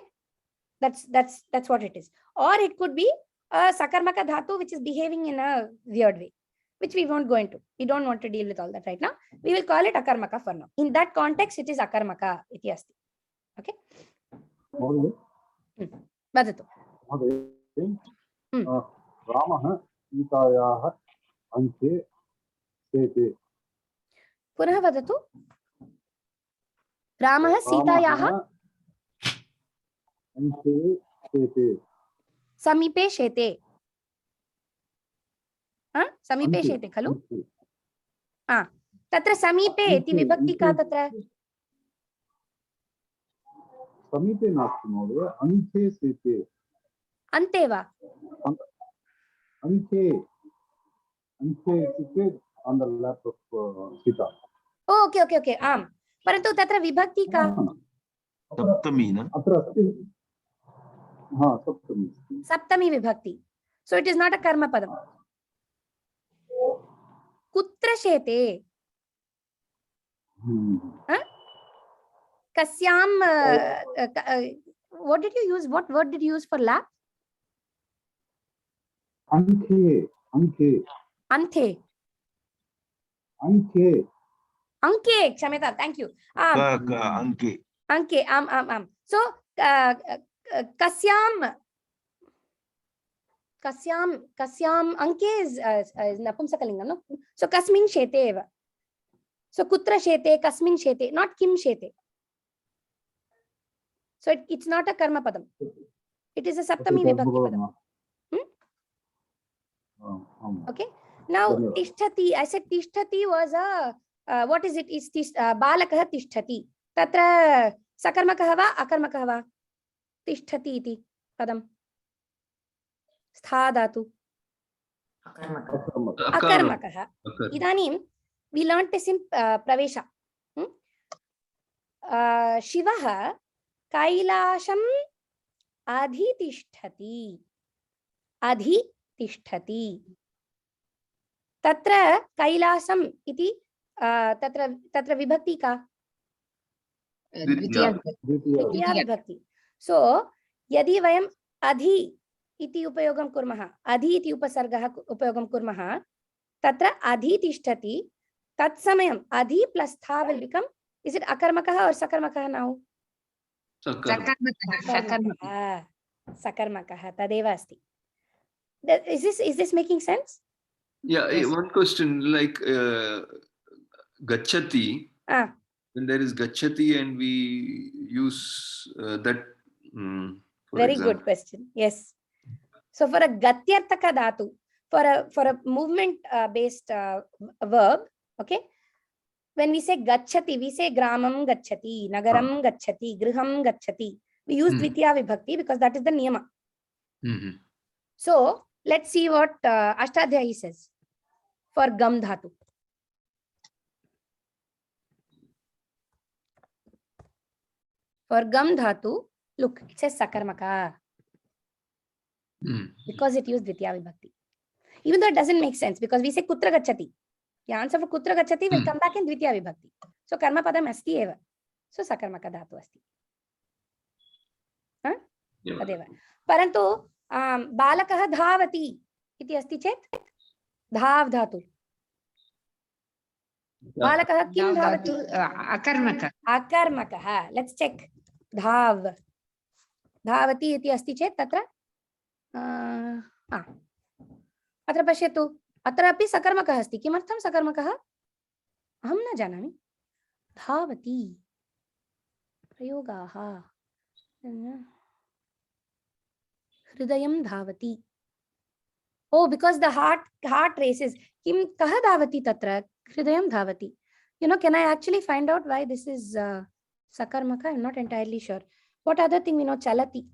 that's what it is. Or it could be a sakarmaka dhatu which is behaving in a weird way, which we won't go into. We don't want to deal with all that right now. We will call it akarmaka for now. In that context, it is akarmaka iti asti. Okay. Vadatu. Ramah Sitayaha Anche Sete. Punah vadatu. Ramah Sitayaha Anche Sete. Samipe shete. Samipe shete khalu? Tatra samipe iti vibhakti ka tatra? Samipe nasti mहोदय, Anche Sete. Ante va? Anche Sete on the lap of Sita. Oh, okay. Parantu tatra vibhakti ka? Saptami, na? Saptami. Saptami vibhakti. So it is not a karma padam. Kutra shete? Kasyam, what did you use? What word did you use for lap? Anche. Ante. Anche. Anke, Kshameta, thank you. Anke. Anke, So, kasyam, anke is napumsakalingam, no? So, kasmin shete eva. So, kutra shete, kasmin shete, not kim shete. So, it's not a karma padam. It is a saptami vibhakti padam. Okay. Now, tishtati, I said tishtati was a, what is it? It's balakah tishtati. Tatra sakarmakah va, akarmakah va? Tishtati iti padam. Stha dhatu. Akarmakah. Idanim, we learned this in Pravesha. Shivaha kailasham adhitishtati. Adhitishtati. Tatra kailasam iti tatra vibhakti ka? Dvitiya vibhakti. So, yadi vayam adhi iti upayogam kurmaha, adhi iti upasargah upayogam kurmaha, tatra adhi tishtati, tat samayam adhi plus tha will become, is it akarmakah or sakarmakah now? Sakarma. Sakarmakah. Sakarmakah. Tadeva asti. Is this making sense? Yeah, one question, like gachati. When there is gachati and we use that. For Very example. good question. Yes. So for a gatyartaka dhatu, for a movement based verb, okay, when we say gachati, we say gramam gachati, nagaram gachati, griham gachati. We use dvitiya vibhakti because that is the niyama. So let's see what Ashtadhyayi says for gam dhatu. For gam dhatu, look, it says sakarmaka. Because it used dvitiya vibhakti. Even though it doesn't make sense because we say kutra gachati. The answer for kutra gachati will come back in dvitiya vibhakti. So karma padam asti eva. So sakarmaka dhatu asti. Tadeva. Parantu balakah dhavati iti asti chet dhav dhatu. Balakah kim dhavati? Akarmakah. Let's check. Dhav. Dhavati iti asti chet tatra. अत्र पश्यतु अत्रापि सकर्मकः अस्ति किमर्थं सकर्मकः अहं न जानामि धावति प्रयोगाः हृदयं धावति oh because the heart races किं कः धावति तत्र हृदयं धावति can I actually find out why this is sakarmaka? I'm not entirely sure. What other thing we know? Chalati.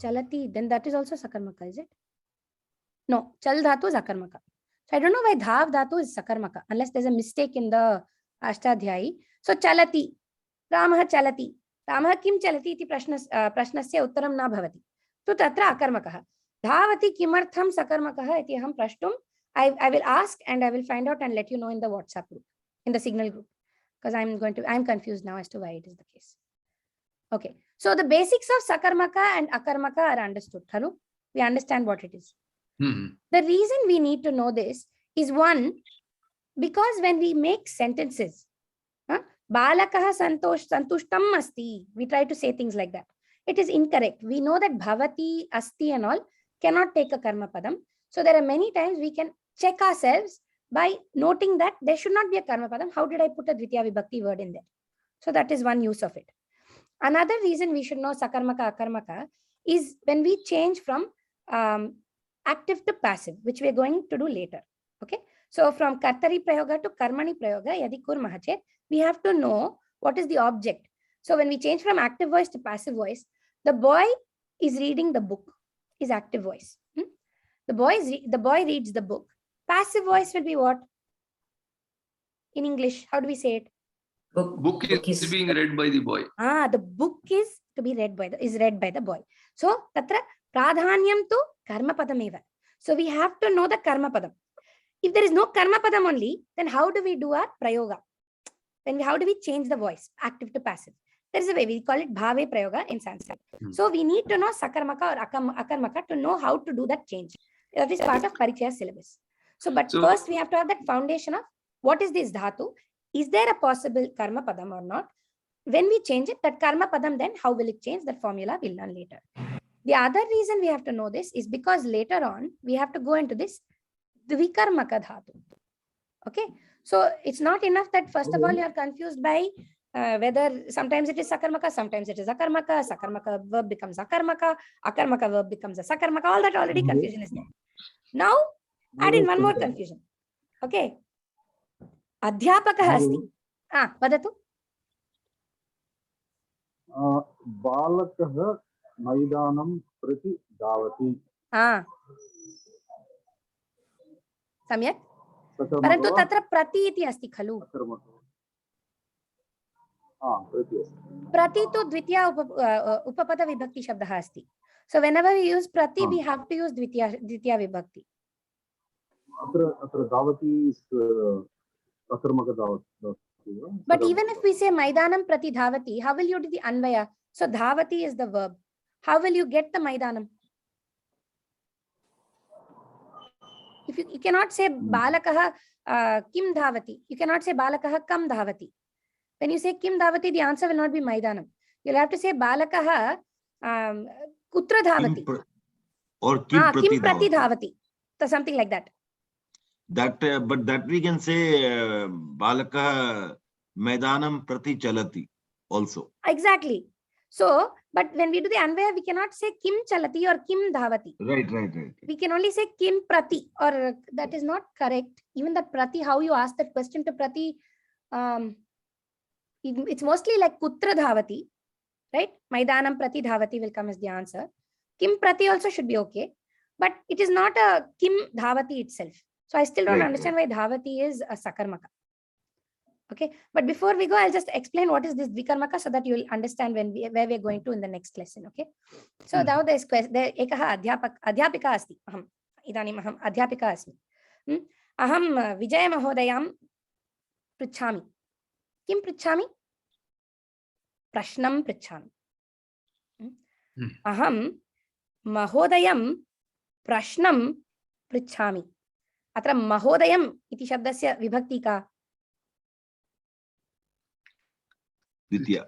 Chalati, then that is also sakarmaka, is it? No, chal dhatu is akarmaka. So I don't know why dhav dhatu is sakarmaka unless there's a mistake in the Ashtadhyayi. So chalati, Ramah chalati. Ramah kim chalati iti prashnasya uttaram na bhavati. So tatra akarmakah. Dhavati kimartham sakarmakah iti aham prashtum. I will ask and I will find out and let you know in the WhatsApp group, in the Signal group, because I'm confused now as to why it is the case. Okay, so the basics of sakarmaka and akarmaka are understood. Hello, we understand what it is. The reason we need to know this is one, because when we make sentences, balakah santushtam asti, we try to say things like that. It is incorrect. We know that bhavati, asti and all cannot take a karma padam. So there are many times we can check ourselves by noting that there should not be a karma padam. How did I put a dvitiya vibhakti word in there? So that is one use of it. Another reason we should know sakarmaka, akarmaka is when we change from active to passive, which we are going to do later. Okay. So from kartari prayoga to karmani prayoga, yadi kurmah chet, we have to know what is the object. So when we change from active voice to passive voice, the boy is reading the book, is active voice. The boy reads the book. Passive voice will be what? In English, how do we say it? Book is being read by the boy. The book is to be read by the boy. So tatra pradhanyam to karma padam eva. So we have to know the karma padam. If there is no karma padam only, then how do we do our prayoga? How do we change the voice, active to passive? There is a way, we call it bhave prayoga in Sanskrit. So we need to know sakarmaka or akarmaka to know how to do that change. That is part of Parichaya syllabus. So first we have to have that foundation of what is this dhatu? Is there a possible karma padam or not? When we change it, that karma padam, then how will it change? That formula we'll learn later. The other reason we have to know this is because later on we have to go into this dvikarmaka dhatu. Okay, so it's not enough that first of all you are confused by whether sometimes it is sakarmaka, sometimes it is akarmaka, sakarmaka verb becomes akarmaka, akarmaka verb becomes a sakarmaka. All that already confusion is there. Now add in one more confusion. Okay, adhyapakah asti. Vadatu. बालकः मैदानं प्रति धावति. सम्यक्. परन्तु तत्र प्रति इति अस्ति खलु. प्रति तु द्वितीया उपपद विभक्ति शब्दः अस्ति. So whenever we use prati, we have to use dvitiya vibhakti. अत्र धावति is akarmaka धावति. But even if we say maidanam prati dhavati, how will you do the anvaya? So dhavati is the verb. How will you get the maidanam? If you cannot say balakah kim dhavati, you cannot say balakah kam dhavati. When you say kim dhavati, the answer will not be Maidanam. You'll have to say balakah kutra dhavati. Or kim Kim prati dhavati. dhavati. So something like that. That, but that we can say balakah Maidanam prati chalati also. Exactly. So, but when we do the Anvaya, we cannot say kim chalati or kim dhavati. Right. We can only say kim prati, or that is not correct. Even that prati, how you ask that question to prati, it's mostly like kutra dhavati, right? Maidanam prati dhavati will come as the answer. Kim prati also should be okay, but it is not a kim dhavati itself. So I still don't understand why dhavati is a sakarmaka. Okay, but before we go, I'll just explain what is this dvikarmaka so that you will understand where we are going to in the next lesson. Okay, so now there is there ekah adhyapika asti. Idanim aham adhyapika asmi. Aham Vijaya Mahodayam pruchhami. Kim pruchhami? Prashnam pruchhami. Aham Mahodayam Prashnam pruchhami. Atra Mahodayam iti shabdasya vibhakti ka? Ditya.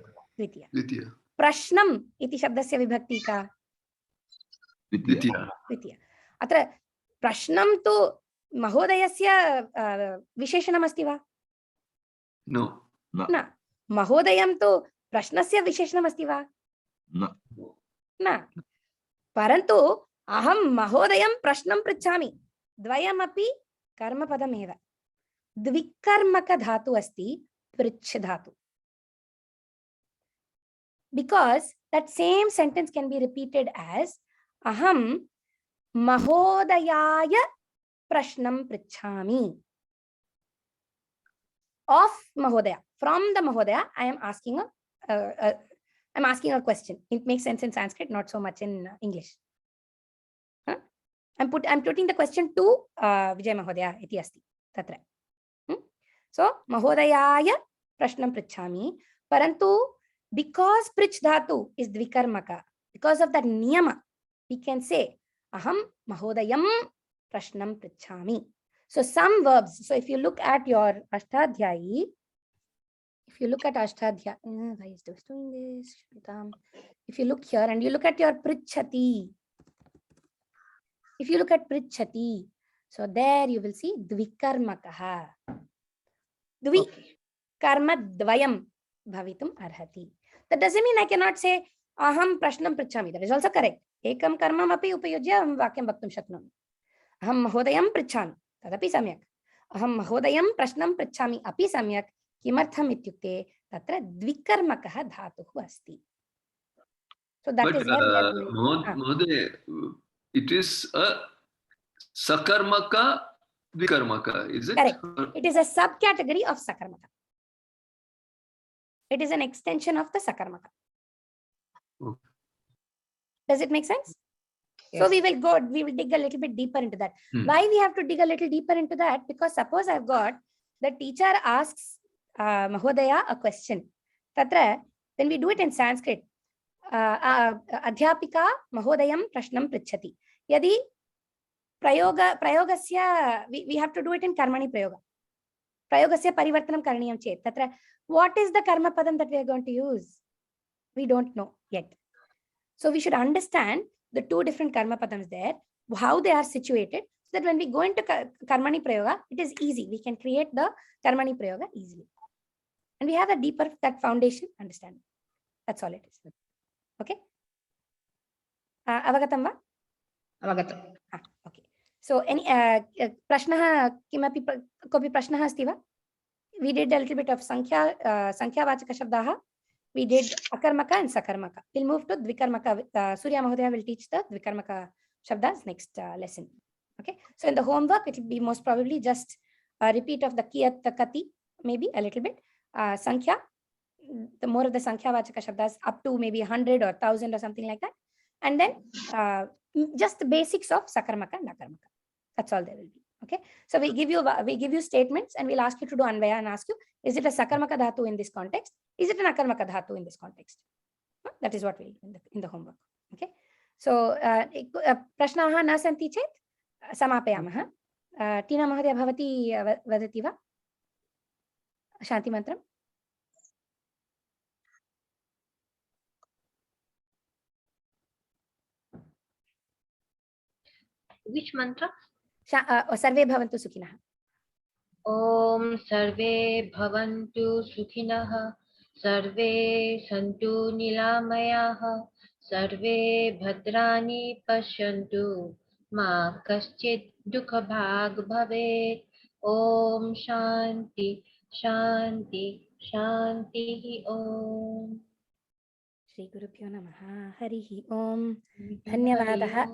Prashnam iti shabdasya vibhakti ka? Ditya. Atra Prashnam tu Mahodayasya visheshanam asti va? No. Na. Mahodayam tu Prashnasya visheshanam asti va? No. Na. Parantu aham Mahodayam Prashnam pruchhami. Dvayamapi karmapadam eva. Dvikarmaka dhatu asti prich dhatu. Because that same sentence can be repeated as aham Mahodayaya Prashnam pruchhami. Of Mahodaya, from the Mahodaya, I am asking a question. It makes sense in Sanskrit, not so much in English. I'm putting the question to Vijay Mahodaya iti asti tatra. So Mahodayaya Prashnam pruchhami. Parantu because prich dhatu is dvikarmaka, because of that niyama, we can say aham Mahodayam Prashnam pruchhami. So some verbs. So if you look at your Ashtadhyayi, why is this doing this? If you look here and you look at your prichhati, so there you will see dvikarmakaha. Dvi karma dvayam bhavitum arhati. That doesn't mean I cannot say aham prashnam pruchhami. That is also correct. Ekam karmam api upayujya aham vakyam vaktum shaknomi. Aham mahodayam pruchhami. Tadapi samyak. Aham mahodayam prashnam pruchhami api samyak. Kimartham ityukte tatra dvikarmakaha dhatuhu asti. So that is where we are going. Mahoday, it is a sakarmaka dvikarmaka, is it? Correct. It is a subcategory of sakarmaka. It is an extension of the sakarmaka. Okay. Does it make sense? Yes. So we will dig a little bit deeper into that. Why we have to dig a little deeper into that? Because suppose I've got the teacher asks Mahodaya a question. Tatra, when we do it in Sanskrit, Adhyapika Mahodayam Prashnam Prichhati. Yadi prayogasya, we have to do it in Karmani Prayoga. Prayogasya Parivartanam Karaniyam Chet. Tatra, what is the karma padam that we are going to use? We don't know yet. So we should understand the two different karma padams there, how they are situated, so that when we go into Karmani Prayoga, it is easy. We can create the Karmani Prayoga easily. And we have a deeper, that foundation understanding. That's all it is. Okay? Avagatam va? Avagatam. Okay. So any prashnaha kimapi kopi prashnaha asti va? We did a little bit of sankhya vachaka shabdaha. We did akarmaka and sakarmaka. We'll move to dvikarmaka. Surya Mahodaya will teach the dvikarmaka shabdas next lesson. Okay. So in the homework, it will be most probably just a repeat of the kiyat, the kati, maybe a little bit. Sankhya, the more of the sankhya vachaka shabdas up to maybe 100 or 1000 or something like that. And then just the basics of sakarmaka and akarmaka. That's all there will be. Okay. So we give you statements and we'll ask you to do anvaya and ask you, is it a sakarmaka dhatu in this context? Is it an akarmaka dhatu in this context? That is what we'll do in the homework. Okay. So prashnaha na santi chet samapayamaha. टीना महोदय भवती वदति वा शान्तिमन्त्रम्? Which mantra? सर्वे भवन्तु सुखिनः. Om sarve bhavantu sukhinah, sarve santu nilamayah, sarve bhadrani pashyantu, ma kaschit dukha bhag bhavet. Om shanti shanti shanti om. Shri गुरुभ्यो नमः. हरिः ओम. धन्यवादः.